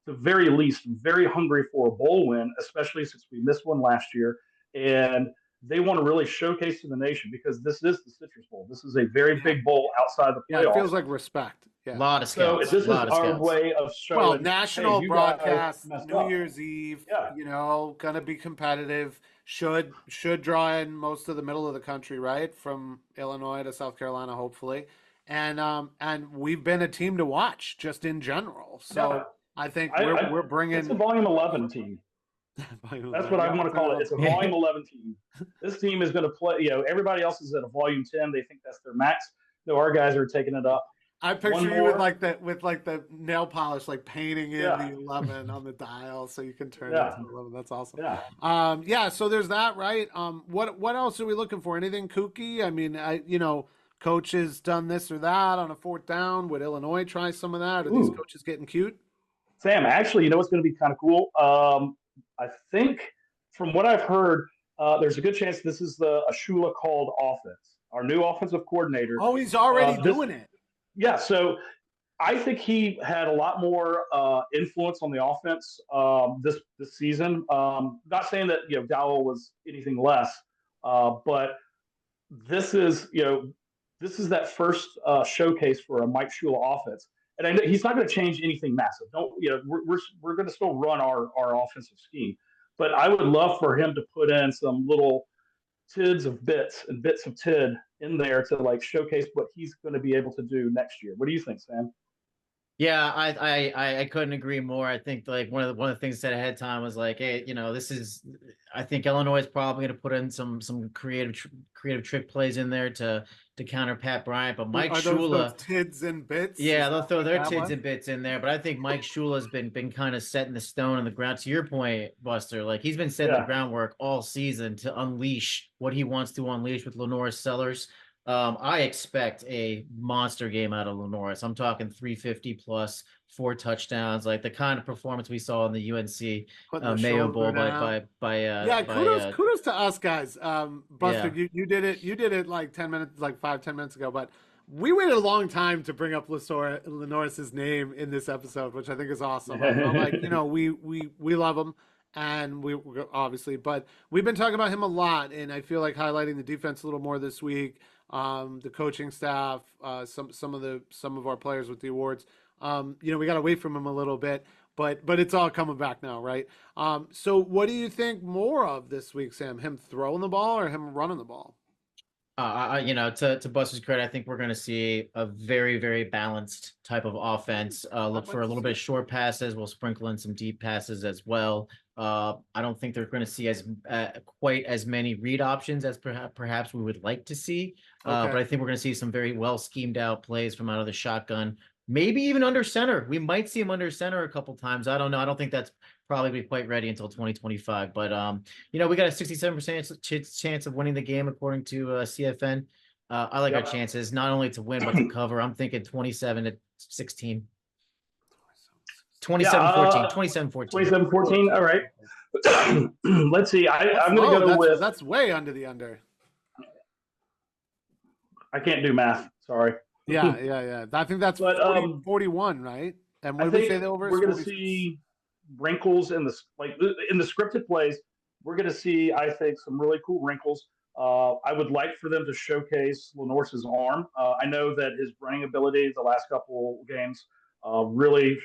the very least very hungry for a bowl win, especially since we missed one last year. And they want to really showcase to the nation because this is the Citrus Bowl. This is a very big bowl outside the playoffs. Yeah, it feels like respect. Yeah. A lot of scouts. So this is our way of showing. National broadcast, New Year's Eve, going to be competitive. Should draw in most of the middle of the country, right? From Illinois to South Carolina, hopefully. And we've been a team to watch just in general. So I think we're bringing. It's a volume 11 team. That's what I want to call it. It's a volume 11 team. This team is going to play. Everybody else is at a volume 10. They think that's their max. No, our guys are taking it up. I picture you with the nail polish, painting in the 11 on the dial, so you can turn it to 11. That's awesome. Yeah. So there's that, right? What else are we looking for? Anything kooky? I mean, coaches done this or that on a 4th down? Would Illinois try some of that? Are these Ooh. coaches getting cute? Sam, actually, you know what's going to be kind of cool? I think from what I've heard, there's a good chance this is a Shula called offense, our new offensive coordinator. Oh, he's already doing it. Yeah, so I think he had a lot more influence on the offense this season. Not saying that Dowell was anything less, but this is this is that first showcase for a Mike Shula offense, and I know he's not going to change anything massive. Don't we're going to still run our offensive scheme, but I would love for him to put in some little tids of bits and bits of tid in there to like showcase what he's going to be able to do next year. What do you think, Sam? Yeah, I couldn't agree more. I think like one of the things said ahead of time was like, hey, this is. I think Illinois is probably going to put in some creative trick plays in there to counter Pat Bryant. But Mike Shula, tids and bits. Yeah, they'll throw their tids and bits in there. But I think Mike Shula's been kind of setting the stone on the ground. To your point, Buster, like he's been setting the groundwork all season to unleash what he wants to unleash with Lenore Sellers. I expect a monster game out of Lenore. I'm talking 350 plus, 4 touchdowns, like the kind of performance we saw in the UNC Mayo Bowl kudos to us guys. Buster, you did it like 5-10 minutes ago, but we waited a long time to bring up Lenore's name in this episode, which I think is awesome. I'm like, we love him. And we obviously, but we've been talking about him a lot, and I feel like highlighting the defense a little more this week. The coaching staff, some of our players with the awards. We got away from him a little bit, but it's all coming back now, right? So what do you think more of this week, Sam? Him throwing the ball or him running the ball? To Buster's credit, I think we're going to see a very, very balanced type of offense. Look for a little bit of short passes. We'll sprinkle in some deep passes as well. I don't think they're going to see quite as many read options as perhaps we would like to see. But I think we're going to see some very well schemed out plays from out of the shotgun. Maybe even under center. We might see him under center a couple times. I don't know. I don't think that's probably quite ready until 2025. But we got a 67% chance of winning the game according to CFN. I like our chances not only to win but to cover. I'm thinking 27-16. 27-14. 27-14. 27-14. All right. Let's see. I'm going to go with. That's way under the under. I can't do math. Sorry. Yeah. I think that's 41, right? And what did we say the over? We're going to see wrinkles in the scripted plays. We're going to see, I think, some really cool wrinkles. I would like for them to showcase Lenore's arm. I know that his running ability the last couple games really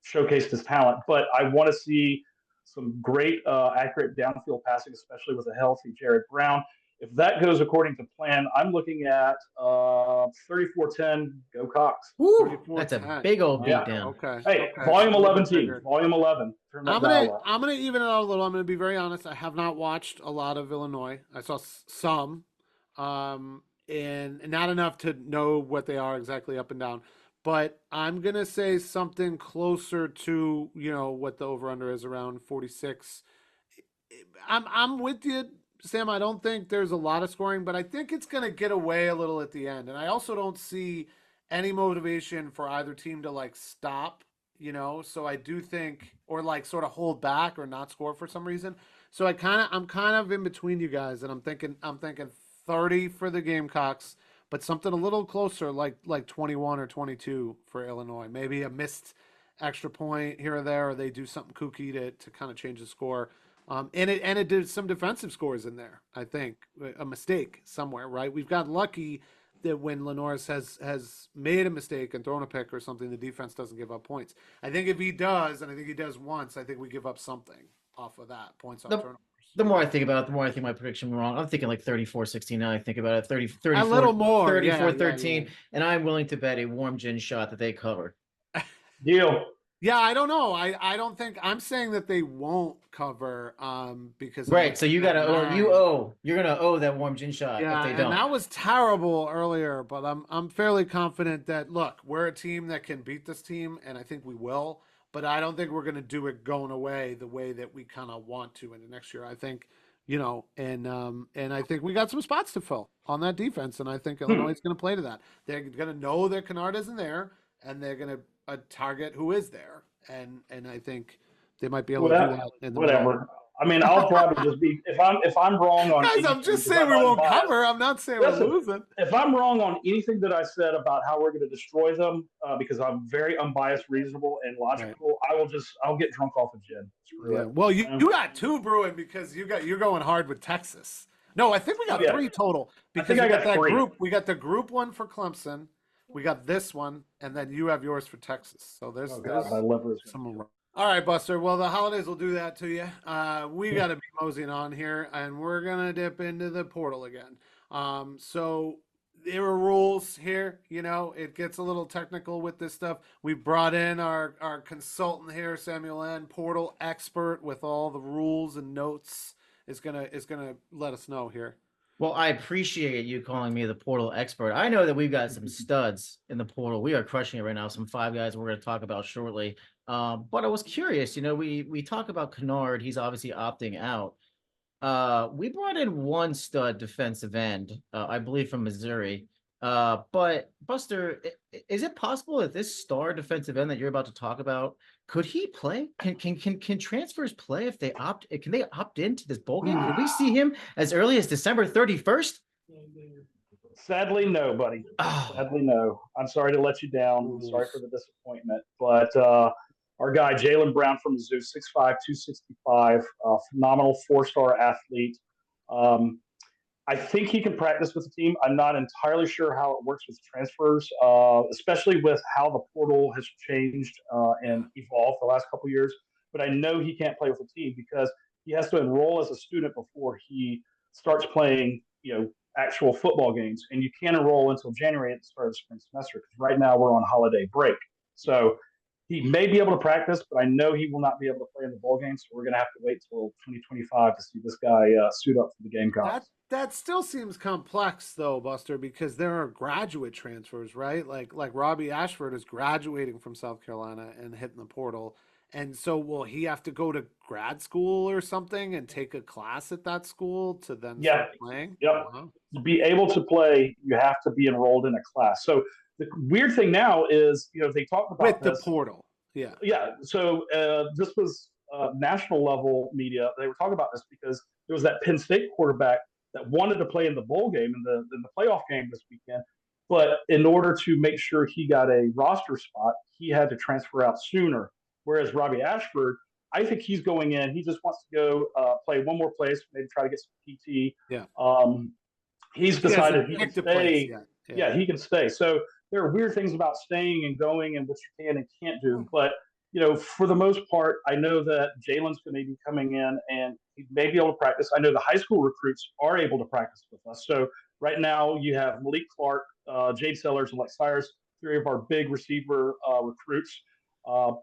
showcased his talent, but I want to see some great accurate downfield passing, especially with a healthy Jared Brown. If that goes according to plan, I'm looking at 34-10 Gamecocks. That's a big old beatdown. Okay. Hey, volume 11 team. Volume 11. I'm gonna even it out a little. I'm gonna be very honest. I have not watched a lot of Illinois. I saw some, and not enough to know what they are exactly up and down. But I'm gonna say something closer to what the over under is, around 46. I'm with you, Sam. I don't think there's a lot of scoring, but I think it's going to get away a little at the end. And I also don't see any motivation for either team to stop, so I do think, or sort of hold back or not score for some reason. So I'm kind of in between you guys, and I'm thinking 30 for the Gamecocks, but something a little closer, like 21 or 22 for Illinois. Maybe a missed extra point here or there, or they do something kooky to kind of change the score. And it did some defensive scores in there. I think a mistake somewhere, right? We've got lucky that when Lenore has made a mistake and thrown a pick or something, the defense doesn't give up points. I think if he does, and I think he does once, I think we give up something off of that, points on turnovers. The more I think about it, the more I think my prediction wrong. I'm thinking 34-16 now. I think about it, 34, a little more, 34-13, and I'm willing to bet a warm gin shot that they cover. Deal. Yeah, I don't know. I don't think I'm saying that they won't cover because right. So you gotta you're gonna owe that warm gin shot if they don't. And that was terrible earlier, but I'm fairly confident that we're a team that can beat this team, and I think we will. But I don't think we're gonna do it going away the way that we kind of want to in the next year. I think and I think we got some spots to fill on that defense, and I think Illinois is going to play to that. They're going to know that Kenard isn't there, and they're going to target who is there, and I think they might be able to do that. In the whatever. I mean, I'll probably just be if I'm wrong on. Guys, I'm just saying we won't cover. I'm not saying we're losing. If I'm wrong on anything that I said about how we're going to destroy them, because I'm very unbiased, reasonable, and logical, right. I'll get drunk off of gin. Yeah. Well, you got two brewing because you're going hard with Texas. No, I think we got three total because I got that three. Group. We got the group one for Clemson. We got this one, and then you have yours for Texas. So there's some. All right, Buster. Well, the holidays will do that to you. We got to be moseying on here, and we're going to dip into the portal again. So there are rules here. It gets a little technical with this stuff. We brought in our consultant here, Samuel N., portal expert with all the rules and notes. Is gonna let us know here. Well, I appreciate you calling me the portal expert. I know that we've got some studs in the portal. We are crushing it right now. Some 5 guys we're going to talk about shortly. But I was curious, we talk about Kenard. He's obviously opting out. We brought in one stud defensive end, I believe from Missouri. But Buster, is it possible that this star defensive end that you're about to talk about, could he play? Can transfers play if they can they opt into this bowl game? Can we see him as early as December 31st? Sadly, no, buddy. Sadly, no. I'm sorry to let you down. Sorry for the disappointment. But our guy, Jaylen Brown from Mizzou, 6'5", 265, phenomenal 4-star athlete. I think he can practice with the team. I'm not entirely sure how it works with transfers, especially with how the portal has changed and evolved the last couple of years. But I know he can't play with the team because he has to enroll as a student before he starts playing, actual football games. And you can't enroll until January at the start of the spring semester because right now we're on holiday break. So he may be able to practice, but I know he will not be able to play in the bowl game. So we're going to have to wait till 2025 to see this guy suit up for the Gamecocks. That still seems complex, though, Buster, because there are graduate transfers, right? Like Robbie Ashford is graduating from South Carolina and hitting the portal. And so will he have to go to grad school or something and take a class at that school to then start playing? Yep. Wow. To be able to play, you have to be enrolled in a class. So the weird thing now is, they talk about with the portal. Yeah. Yeah. So this was national level media. They were talking about this because there was that Penn State quarterback that wanted to play in the bowl game in the playoff game this weekend. But in order to make sure he got a roster spot, he had to transfer out sooner. Whereas Robbie Ashford, I think he's going in. He just wants to go play one more place, maybe try to get some PT. Yeah. He's decided he can stay. Yeah, he can stay. So there are weird things about staying and going and what you can and can't do. But, for the most part, I know that Jaylen's going to be coming in and he may be able to practice. I know the high school recruits are able to practice with us. So right now you have Malik Clark, Jade Sellers, and Lex Cyrus, 3 of our big receiver recruits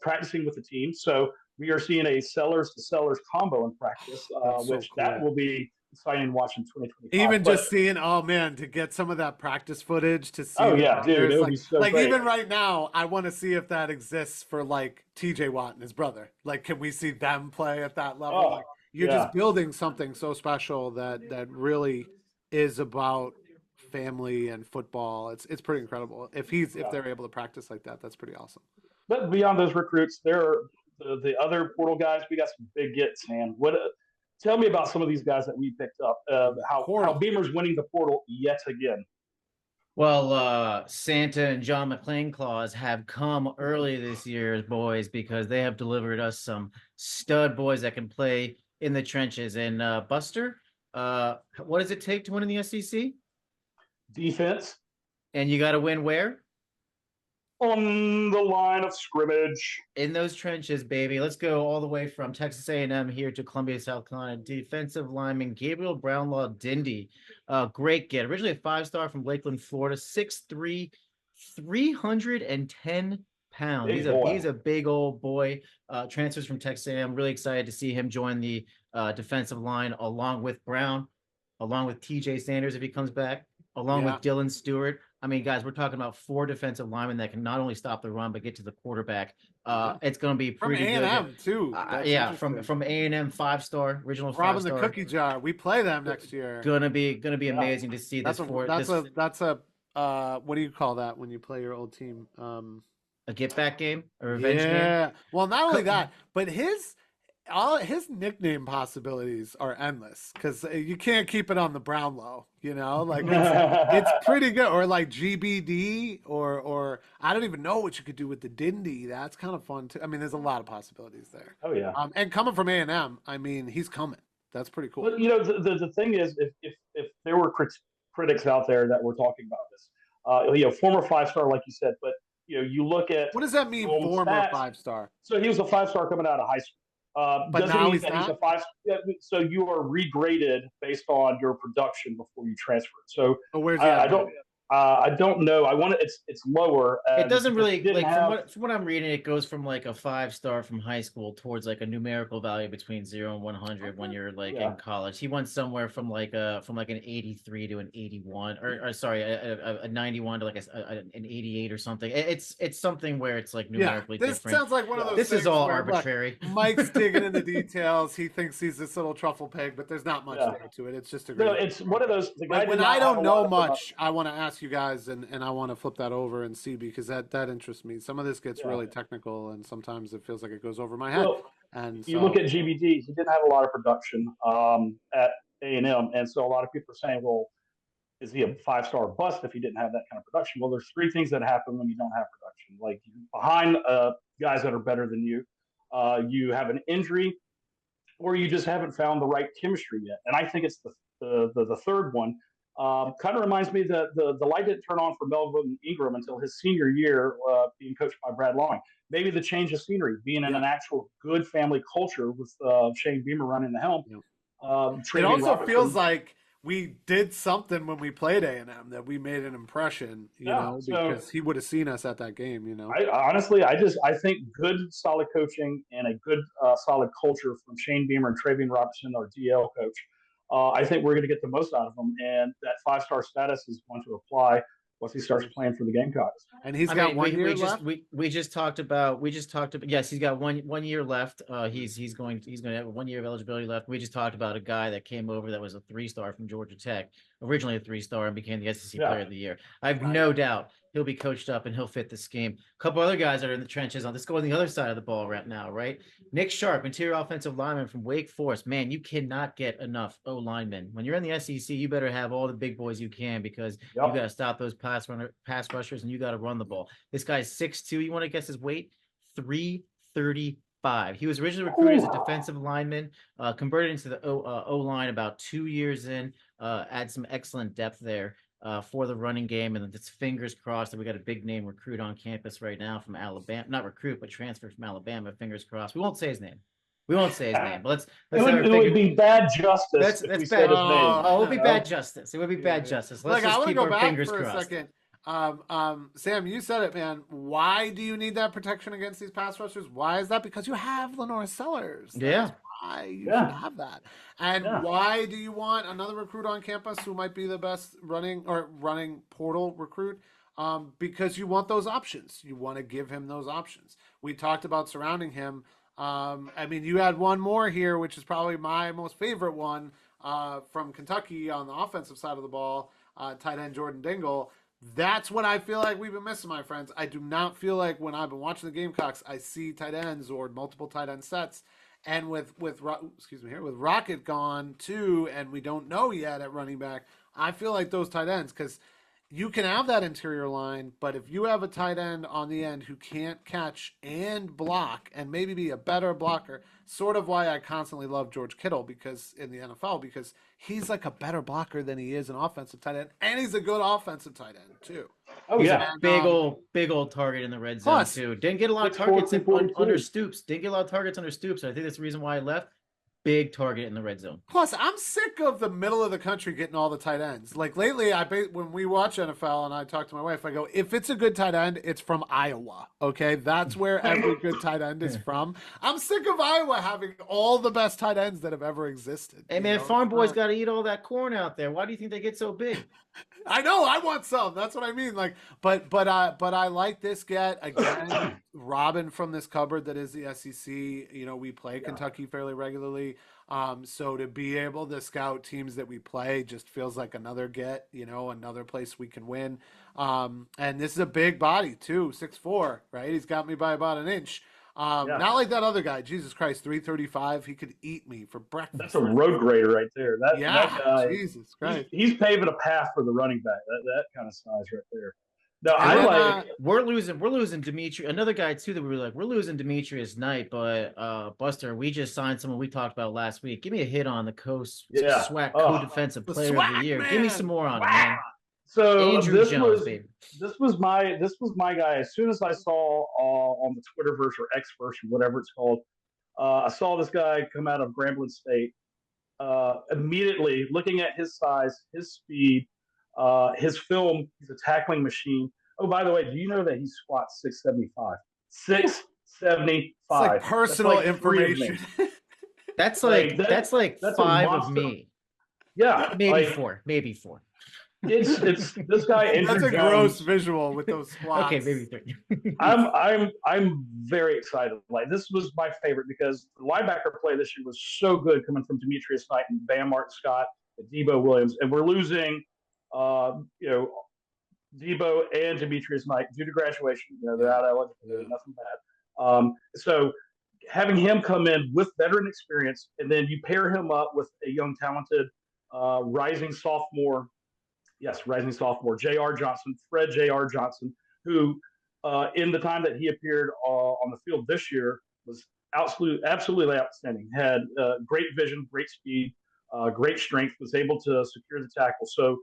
practicing with the team. So we are seeing a Sellers to Sellers combo in practice, which that will be exciting watching 2025. Even just seeing, to get some of that practice footage to see. Oh yeah, dude, it would be so great. Even right now, I want to see if that exists for TJ Watt and his brother. Can we see them play at that level? You're just building something so special that really is about family and football. It's pretty incredible. If they're able to practice like that, that's pretty awesome. But beyond those recruits, there are the other portal guys. We got some big gets, man. Tell me about some of these guys that we picked up. How Beamer's winning the portal yet again. Well, Santa and John McClain Claus have come early this year, boys, because they have delivered us some stud boys that can play in the trenches. And Buster, what does it take to win in the SEC? Defense. And you got to win where? On the line of scrimmage. In those trenches, baby. Let's go all the way from Texas A&M here to Columbia, South Carolina. Defensive lineman Gabriel Brownlow-Dindy. Great get. Originally a 5-star from Lakeland, Florida. 6'3", 310 pounds. He's a big old boy. Transfers from Texas A&M. Really excited to see him join the defensive line along with Brown, along with TJ Sanders if he comes back, along with Dylan Stewart, I mean, guys, we're talking about 4 defensive linemen that can not only stop the run but get to the quarterback. It's going to be From pretty good. A&M too. Yeah, from A&M 5-star, original 5-star. Robbing the cookie jar. We play them next year. Gonna be amazing to see That's this. That's a what do you call that when you play your old team? A get back game or revenge game. Yeah. Well, not only that, but his nickname possibilities are endless because you can't keep it on the Brownlow. You know, like it's pretty good. Or like GBD, or I don't even know what you could do with the Dindy. That's kind of fun too. I mean, there's a lot of possibilities there. Oh yeah. And coming from A&M, I mean, he's coming. That's pretty cool. But you know, the thing is, if there were critics out there that were talking about this, you know, former 5-star, like you said, but you know, you look at what does that mean, former stats. 5-star? So he was a 5-star coming out of high school. But now he's a 5. So you are regraded based on your production before you transfer. So where's he I don't know. It's lower. It doesn't really from what I'm reading. It goes from like a 5-star from high school towards like a numerical value between 0 and 100 when you're like in college. He went somewhere from like an 83 to an 81, or sorry, a 91 to like an 88 or something. It's something where it's like numerically this different. Sounds like one of those. This is all arbitrary. Mike's digging in the details. He thinks he's this little truffle pig, but there's not much there to it. It's just a. No, it's one of those. When I don't know much, I want to ask you guys, and I want to flip that over and see, because that interests me. Some of this gets really technical, and sometimes it feels like it goes over my head. Well, and you look at GBD; he didn't have a lot of production at A&M, and so a lot of people are saying, "Well, is he a 5-star bust if he didn't have that kind of production?" Well, there's 3 things that happen when you don't have production. Like behind guys that are better than you, you have an injury, or you just haven't found the right chemistry yet. And I think it's the third one. Kind of reminds me that the light didn't turn on for Melvin Ingram until his senior year, being coached by Brad Long. Maybe the change of scenery, being in an actual good family culture with Shane Beamer running the helm. It also feels like we did something when we played A&M, that we made an impression, you know, because he would have seen us at that game, you know. I think good, solid coaching and a good, solid culture from Shane Beamer and Travian Robertson, our DL coach. I think we're going to get the most out of him, and that 5-star status is going to apply once he starts playing for the Gamecocks. And he's got 1 year left. We just talked about. Yes, he's got one year left. He's going to have 1 year of eligibility left. We just talked about a guy that came over that was a 3-star from Georgia Tech, originally a 3-star, and became the SEC Player of the Year. I have no doubt he'll be coached up and he'll fit the scheme. A couple other guys that are in the trenches. Let's go on the other side of the ball right now, right? Nick Sharpe, interior offensive lineman from Wake Forest. Man, you cannot get enough O linemen. When you're in the SEC, you better have all the big boys you can, because you got to stop those pass rushers, and you got to run the ball. This guy's 6'2". You want to guess his weight? 335. He was originally recruited as a defensive lineman, converted into the O-line about 2 years in, add some excellent depth there for the running game. And it's fingers crossed that we got a big name recruit on campus right now from Alabama. Not recruit, but transfer from Alabama. Fingers crossed. We won't say his name. But let's it would be bad justice. That's bad. It would be bad justice. It would be bad justice. Let's just keep our fingers crossed. Sam, you said it, man. Why do you need that protection against these pass rushers? Why is that? Because you have Lenore Sellers. That's why you should have that. And why do you want another recruit on campus who might be the best running portal recruit? Because you want those options. You want to give him those options. We talked about surrounding him. I mean, you had one more here, which is probably my most favorite one from Kentucky on the offensive side of the ball, tight end Jordan Dingle. That's what I feel like we've been missing, my friends. I do not feel like when I've been watching the Gamecocks, I see tight ends or multiple tight end sets. And with Rocket gone too, and we don't know yet at running back, I feel like those tight ends, because you can have that interior line, but if you have a tight end on the end who can't catch and block and maybe be a better blocker, sort of why I constantly love George Kittle because in the NFL, because he's like a better blocker than he is an offensive tight end, and he's a good offensive tight end too. Oh yeah, big old target in the red zone too. Didn't get a lot of targets under Stoops. I think that's the reason why he left. big target in the red zone. Plus, I'm sick of the middle of the country getting all the tight ends. Like lately, when we watch NFL and I talk to my wife, I go, if it's a good tight end, it's from Iowa. Okay, that's where every good tight end is from. I'm sick of Iowa having all the best tight ends that have ever existed. Hey man, farm boys got to eat all that corn out there. Why do you think they get so big? I know, I want some. That's what I mean. Like, but I like this get again. Robin from this cupboard that is the SEC. You know, we play Kentucky fairly regularly. So to be able to scout teams that we play just feels like another get, you know, another place we can win. And this is a big body too, 6'4", right? He's got me by about an inch. Not like that other guy. Jesus Christ, 335. He could eat me for breakfast. That's a road grader right there. That guy, Jesus Christ. He's paving a path for the running back. That kind of size right there. No, we're losing Dimitri. Another guy too that we were like, we're losing Demetrius Knight, but Buster, we just signed someone we talked about last week. Give me a hit on the SWAC co-defensive player of the year. Man. Give me some more on it, man. So Andruw Jones, baby. This was my guy. As soon as I saw on the Twitterverse or Xverse or whatever it's called, I saw this guy come out of Grambling State. Immediately looking at his size, his speed, his film, he's a tackling machine. Oh, by the way, do you know that he squats 675? 675. It's like personal information. That's like five of me. Yeah, maybe four. It's this guy. That's a gross visual with those squats. Okay, maybe three. I'm very excited. Like, this was my favorite because the linebacker play this year was so good, coming from Demetrius Knight and Bam Martin Scott and Debo Williams, and we're losing, Debo and Demetrius Knight due to graduation. You know, they're out eligible. Nothing bad. So having him come in with veteran experience, and then you pair him up with a young, talented, rising sophomore, J.R. Johnson, Fred J.R. Johnson, who in the time that he appeared on the field this year was absolutely outstanding. Had great vision, great speed, great strength, was able to secure the tackle. So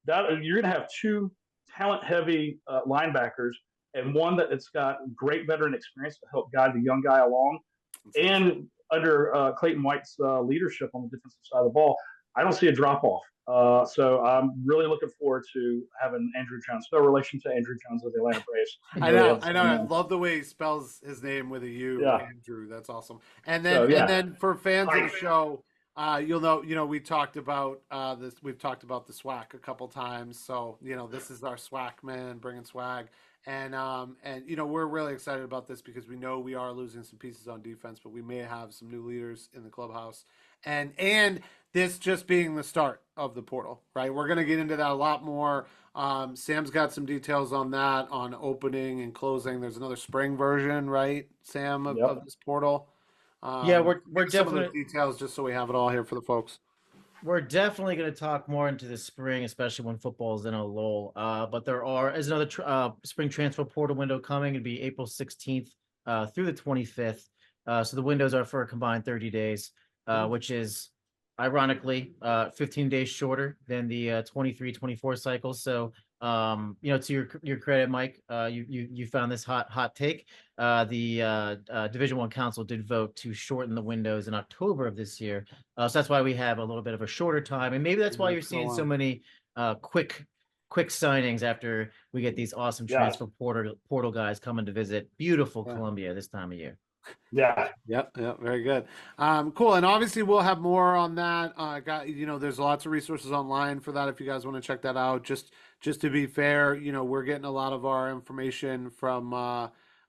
that you're going to have two talent-heavy linebackers and one that's got great veteran experience to help guide the young guy along. And under Clayton White's leadership on the defensive side of the ball, I don't see a drop-off. So I'm really looking forward to having Andruw Jones. No relation to Andruw Jones of the Atlanta Braves. I know. I love the way he spells his name with a U. Yeah. Andruw. That's awesome. And then, and then for fans of the show, you'll know. You know, we talked about this. We've talked about the SWAC a couple times. So this is our SWAC man bringing swag. And we're really excited about this because we know we are losing some pieces on defense, but we may have some new leaders in the clubhouse. And this just being the start of the portal, right? We're going to get into that a lot more. Sam's got some details on that, on opening and closing. There's another spring version, right, Sam, of this portal? We're definitely some of the details just so we have it all here for the folks. We're definitely going to talk more into the spring, especially when football is in a lull. But there is another spring transfer portal window coming. It'll be April 16th through the 25th. So the windows are for a combined 30 days, which is ironically 15 days shorter than the 23-24 cycle. So to your credit, Mike, you found this hot take. The Division I Council did vote to shorten the windows in October of this year. So that's why we have a little bit of a shorter time, and maybe that's why you're seeing so many quick signings after we get these awesome transfer portal guys coming to visit beautiful Columbia this time of year. Yeah. Yep. Very good. Cool. And obviously we'll have more on that. There's lots of resources online for that if you guys want to check that out. Just to be fair, we're getting a lot of our information from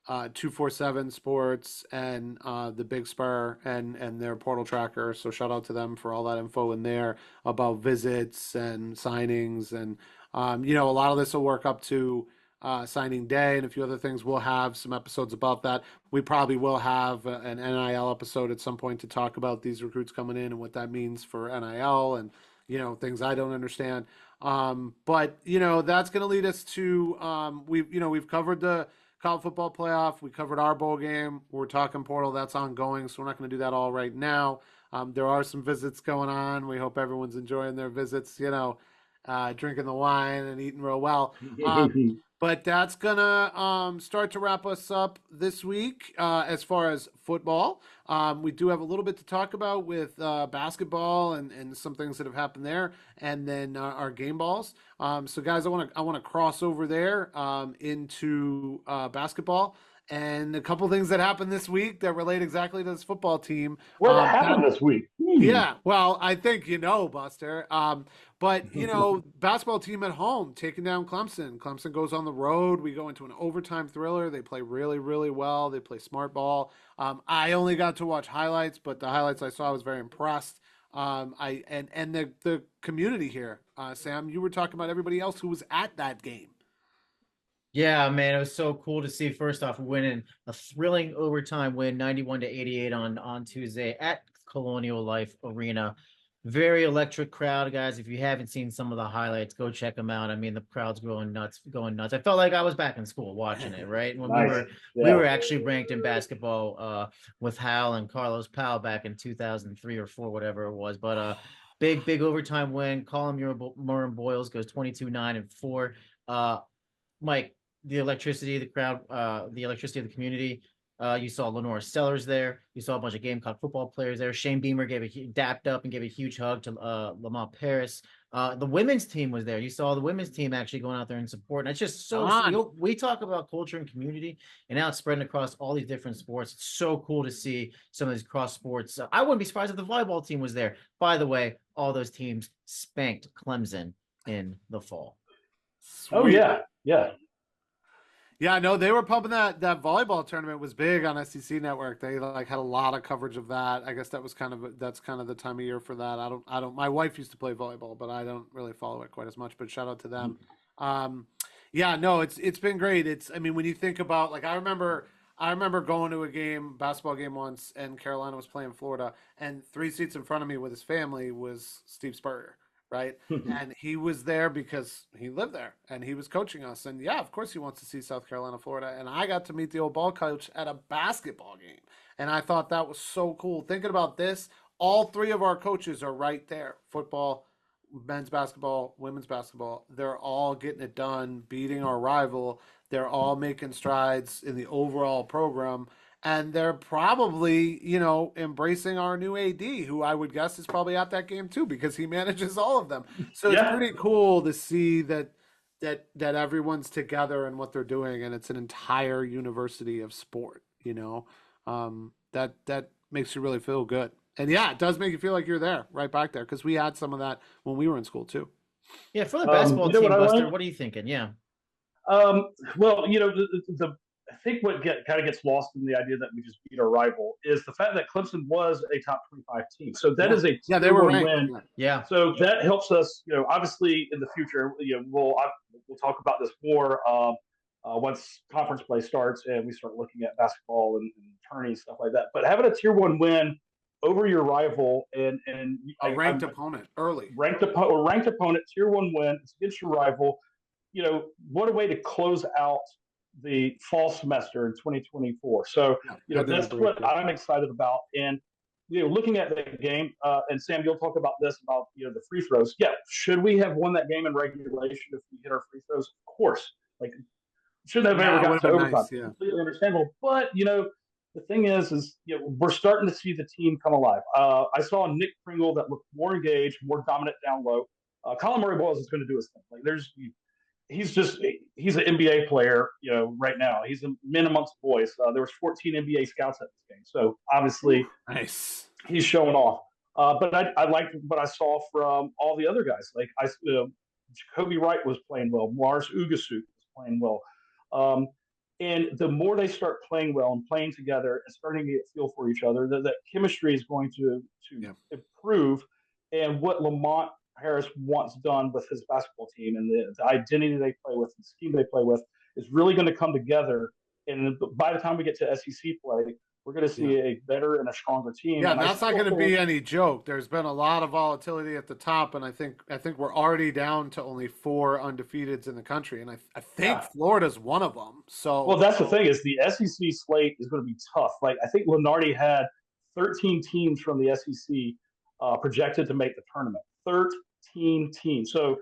247 Sports and the Big Spur and their portal tracker. So shout out to them for all that info in there about visits and signings. And, a lot of this will work up to signing day and a few other things. We'll have some episodes about that. We probably will have an NIL episode at some point to talk about these recruits coming in and what that means for NIL and, things I don't understand. But that's going to lead us to, we've covered the college football playoff. We covered our bowl game. We're talking portal. That's ongoing. So we're not going to do that all right now. There are some visits going on. We hope everyone's enjoying their visits, drinking the wine and eating real well. But that's gonna start to wrap us up this week as far as football. We do have a little bit to talk about with basketball and some things that have happened there, and then our game balls. So guys, I want to cross over there into basketball. And a couple things that happened this week that relate exactly to this football team. What happened this week? Yeah, well, I think you know, Buster. But basketball team at home taking down Clemson. Clemson goes on the road. We go into an overtime thriller. They play really, really well. They play smart ball. I only got to watch highlights, but the highlights I saw, I was very impressed. The community here, Sam, you were talking about everybody else who was at that game. Yeah, man, it was so cool to see. First off, winning a thrilling overtime win, 91-88 on Tuesday at Colonial Life Arena. Very electric crowd, guys. If you haven't seen some of the highlights, go check them out. I mean, the crowd's going nuts. I felt like I was back in school watching it, right? When Nice. we were actually ranked in basketball with Hal and Carlos Powell back in 2003 or 4, whatever it was. But big overtime win. Colin Murray Boyles goes 22-9-4. Mike, the electricity of the crowd, the electricity of the community. You saw Lenora Sellers there. You saw a bunch of Gamecock football players there. Shane Beamer dapped up and gave a huge hug to Lamont Paris. The women's team was there. You saw the women's team actually going out there and support. And it's just we talk about culture and community, and now it's spreading across all these different sports. It's so cool to see some of these cross sports. I wouldn't be surprised if the volleyball team was there. By the way, all those teams spanked Clemson in the fall. Sweet. Oh, yeah. Yeah. Yeah, no, they were pumping that volleyball tournament was big on SEC Network. They had a lot of coverage of that. I guess that's kind of the time of year for that. I don't. My wife used to play volleyball, but I don't really follow it quite as much. But shout out to them. Yeah, no, it's been great. I mean, when you think about I remember going to a basketball game once, and Carolina was playing Florida, and 3 seats in front of me with his family was Steve Spurrier. Right. And he was there because he lived there and he was coaching us. And yeah, of course he wants to see South Carolina, Florida. And I got to meet the old ball coach at a basketball game. And I thought that was so cool. Thinking about this, all 3 of our coaches are right there. Football, men's basketball, women's basketball. They're all getting it done, beating our rival. They're all making strides in the overall program. And they're probably, embracing our new AD, who I would guess is probably at that game too, because he manages all of them. So It's pretty cool to see that everyone's together and what they're doing, and it's an entire university of sport. That makes you really feel good. And yeah, it does make you feel like you're there, right back there, because we had some of that when we were in school too. Yeah, for the basketball team, Buster, what are you thinking? Yeah. Well, I think what kind of gets lost in the idea that we just beat our rival is the fact that Clemson was a top 25 team. So that is a they were win. Yeah. So that helps us, obviously in the future, we'll talk about this more once conference play starts and we start looking at basketball and tourney stuff like that. But having a tier 1 win over your rival and a ranked opponent early, ranked opponent, tier 1 win, it's against your rival. What a way to close out the fall semester in 2024. So, that's what I'm excited about. And, looking at the game, and Sam, you'll talk about this, about, the free throws. Yeah. Should we have won that game in regulation if we hit our free throws? Of course. Shouldn't have ever got to overtime. Nice, yeah. Completely understandable. But, the thing is, we're starting to see the team come alive. I saw Nick Pringle that looked more engaged, more dominant down low. Colin Murray Boyles is going to do his thing. He's an NBA player, right now. He's a men amongst boys. There was 14 NBA scouts at this game. So obviously nice. He's showing off. But I liked what I saw from all the other guys. Jacoby Wright was playing well. Mars Ugasuk was playing well. And the more they start playing well and playing together and starting to get feel for each other, that chemistry is going to improve. And what Lamont Harris wants done with his basketball team and the identity they play with, the scheme they play with, is really going to come together. And by the time we get to SEC play, we're going to see a better and a stronger team. Yeah, and that's not going to be any joke. There's been a lot of volatility at the top, and I think we're already down to only 4 undefeateds in the country, and I think Florida's one of them. So, well, that's the thing, is the SEC slate is going to be tough. I think Lenardi had 13 teams from the SEC projected to make the tournament. 13 teams. So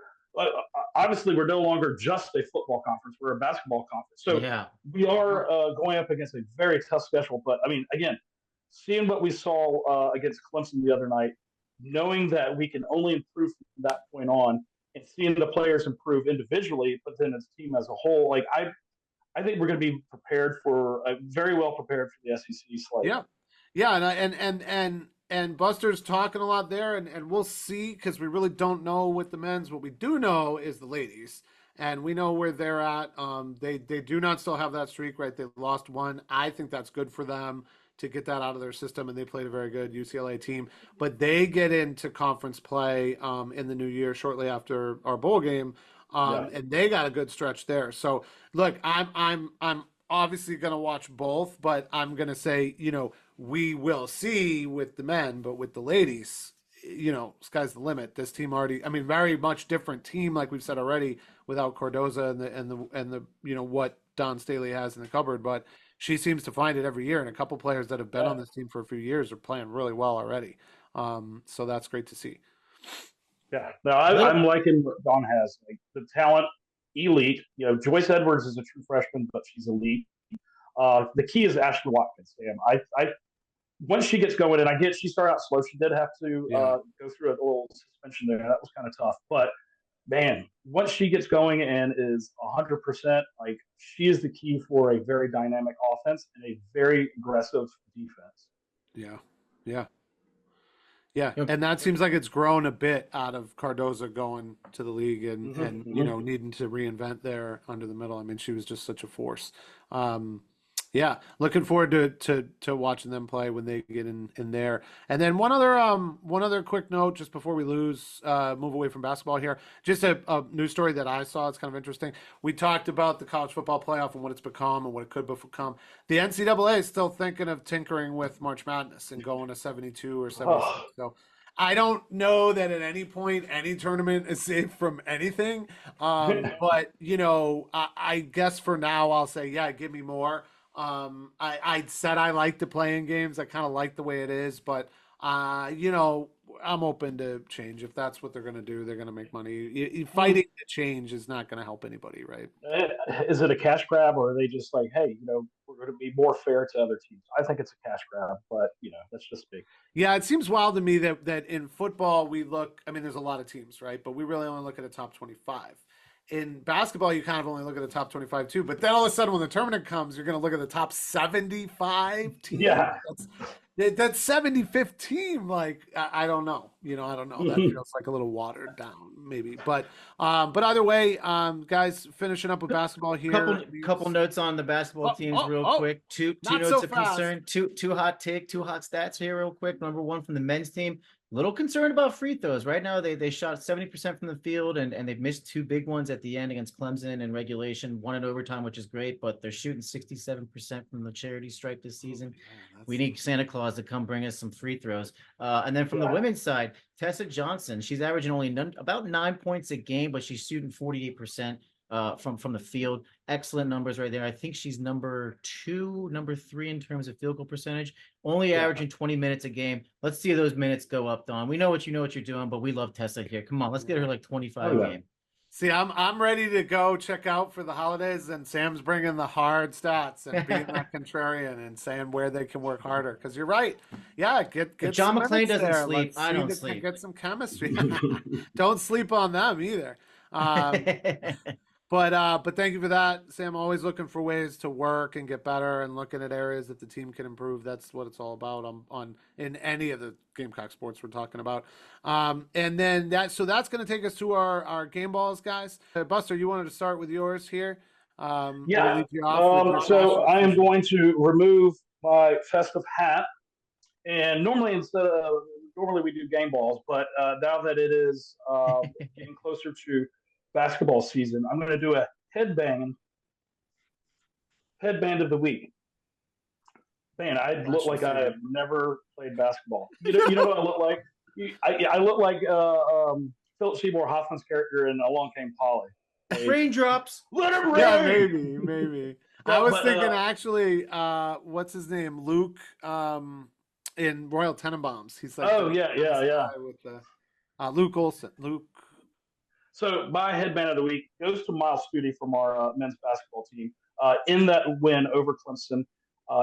obviously we're no longer just a football conference. conference. We're a basketball conference. So Yeah. we are going up against a very tough schedule. But I mean, again, seeing what we saw against Clemson the other night, knowing that we can only improve from that point on, and seeing the players improve individually, but then as a team as a whole, like I think we're going to be prepared for very well prepared for the SEC slate. Yeah, yeah, and Buster's talking a lot there, and we'll see because we really don't know with the men's. What we do know is the ladies, and we know where they're at. They do not still have that streak, right? They lost one. I think that's good for them to get that out of their system, and they played a very good UCLA team. But they get into conference play in the new year shortly after our bowl game, and they got a good stretch there. So look, I'm obviously going to watch both, but I'm going to say, we will see with the men, but with the ladies, sky's the limit. This team already, I mean, very much different team, like we've said already, without Cardoza and the what Don Staley has in the cupboard, but she seems to find it every year. And a couple players that have been on this team for a few years are playing really well already. So that's great to see. Yeah, no, I'm liking what Don has. Like the talent, elite. Joyce Edwards is a true freshman, but she's elite. The key is Ashton Watkins, Sam. I once she gets going, and I get she started out slow. She did have to go through a little suspension there. That was kind of tough. But man, once she gets going and is 100%, like she is the key for a very dynamic offense and a very aggressive defense. Yeah. And that seems like it's grown a bit out of Cardoza going to the league and needing to reinvent there under the middle. I mean, she was just such a force. Looking forward to watching them play when they get in there. And then one other quick note just before we move away from basketball here. Just a news story that I saw. It's kind of interesting. We talked about the college football playoff and what it's become and what it could become. The NCAA is still thinking of tinkering with March Madness and going to 72 or 76. So I don't know that at any point any tournament is safe from anything. But I guess for now I'll say, give me more. I said I like the playing games. I kind of like the way it is, but I'm open to change. If that's what they're going to do, they're going to make money. Fighting to change is not going to help anybody, right? Is it a cash grab, or are they just like, hey, we're going to be more fair to other teams? I think it's a cash grab, but that's just me. Yeah, it seems wild to me that in football we look. I mean, there's a lot of teams, right? But we really only look at the top 25. In basketball, you kind of only look at the top 25 too, but then all of a sudden when the tournament comes, you're going to look at the top 75 teams. Yeah. That's 75th team. Like, I don't know. I don't know. That feels like a little watered down maybe. But either way, guys, finishing up with basketball here. Couple notes on the basketball teams real quick. Two notes of concern, two hot stats here real quick. Number one from the men's team. Little concerned about free throws. Right now, they shot 70% from the field, and they've missed two big ones at the end against Clemson in regulation, one in overtime, which is great, but they're shooting 67% from the charity stripe this season. We need Santa Claus to come bring us some free throws. And then from the women's side, Tessa Johnson, she's averaging only about 9 points a game, but she's shooting 48%. From the field. Excellent numbers right there. I think she's number 3 in terms of field goal percentage, only averaging 20 minutes a game. Let's see those minutes go up, Don. We know what you're doing, but we love Tessa here. Come on, let's get her like 25 a game. See, I'm ready to go check out for the holidays, and Sam's bringing the hard stats and being that contrarian and saying where they can work harder. Because you're right. Yeah, get John some McClain doesn't there. sleep. I don't sleep. Get some chemistry. Don't sleep on them either. But thank you for that, Sam. Always looking for ways to work and get better and looking at areas that the team can improve. That's what it's all about in any of the Gamecock sports we're talking about. And then that's going to take us to our game balls, guys. Buster, you wanted to start with yours here. So I am going to remove my festive hat, and normally we do game balls, but now that it is getting closer to basketball season, I'm going to do a headband of the week. Man, I look like I have never played basketball. You know what I look like? I look like Philip Seymour Hoffman's character in Along Came Polly. Raindrops. Let it rain. Yeah, maybe. I was thinking actually, what's his name? Luke in Royal Tenenbaums. He's like, yeah. With Luke Olson. So my headband of the week goes to Myles Stute from our men's basketball team. In that win over Clemson,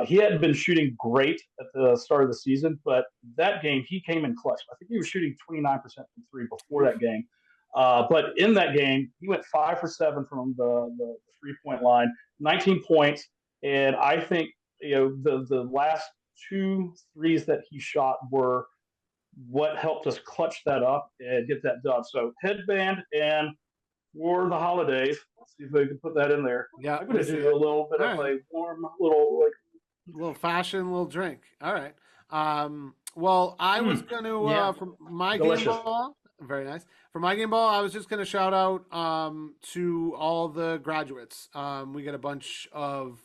he hadn't been shooting great at the start of the season, but that game he came in clutch. I think he was shooting 29% from three before that game. But in that game, he went 5 for 7 from the 3-point line, 19 points, and I think the last 2 threes that he shot were what helped us clutch that up and get that done. So headband, and for the holidays, let's see if I can put that in there. Yeah, I'm going to do a little bit of a warm little little fashion, little drink. All right. Well, I was going to for my delicious. game ball. Very nice. For my game ball, I was just going to shout out to all the graduates. We get a bunch of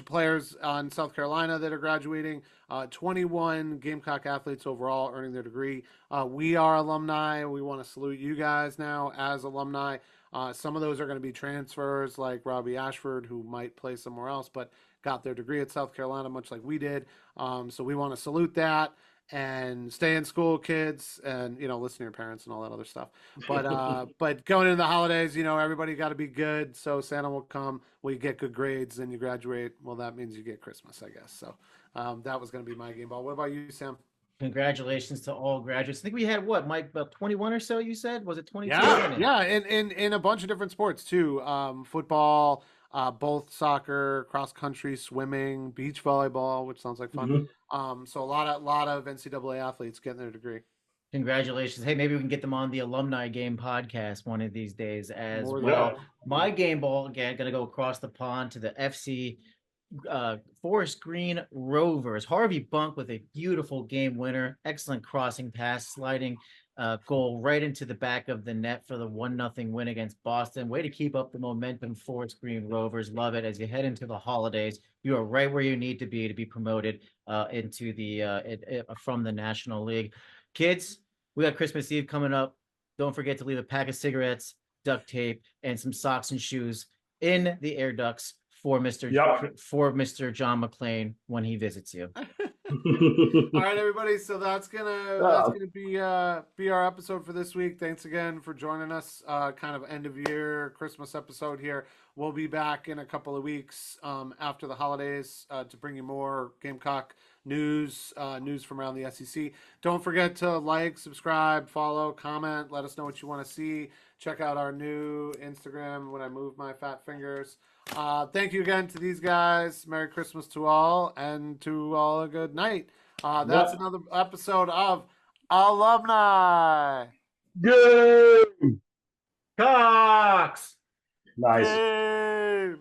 players on South Carolina that are graduating. 21 Gamecock athletes overall earning their degree. We are alumni. We want to salute you guys now as alumni. Some of those are going to be transfers, like Robbie Ashford, who might play somewhere else, but got their degree at South Carolina, much like we did. So we want to salute that. And stay in school, kids, and listen to your parents and all that other stuff. But going into the holidays, everybody got to be good. So Santa will come. Well, you get good grades, and you graduate. Well, that means you get Christmas, I guess. So that was going to be my game ball. What about you, Sam? Congratulations to all graduates. I think we had Mike, about 21 or so. You said, was it 22? Yeah, in a bunch of different sports too. Football. Both soccer, cross country, swimming, beach volleyball, which sounds like fun. So a lot of NCAA athletes getting their degree. Congratulations. Hey, maybe we can get them on the Alumni Game podcast one of these days as well. Yeah. My game ball, again, going to go across the pond to the FC Forest Green Rovers. Harvey Bunk with a beautiful game winner. Excellent crossing pass, sliding goal right into the back of the net for the 1-0 win against Boston. Way to keep up the momentum, Forest Green Rovers. Love it. As you head into the holidays, you are right where you need to be promoted into the from the National League. Kids, we got Christmas Eve coming up. Don't forget to leave a pack of cigarettes, duct tape, and some socks and shoes in the air ducts for Mr. John McClane when he visits you. All right, everybody. So that's gonna be our episode for this week. Thanks again for joining us. Kind of end of year Christmas episode here. We'll be back in a couple of weeks after the holidays to bring you more Gamecock news from around the SEC. Don't forget to like, subscribe, follow, comment. Let us know what you want to see. Check out our new Instagram when I move my fat fingers. Thank you again to these guys. Merry Christmas to all, and to all a good night. That's another episode of Alumni Game Cox. Nice. Game.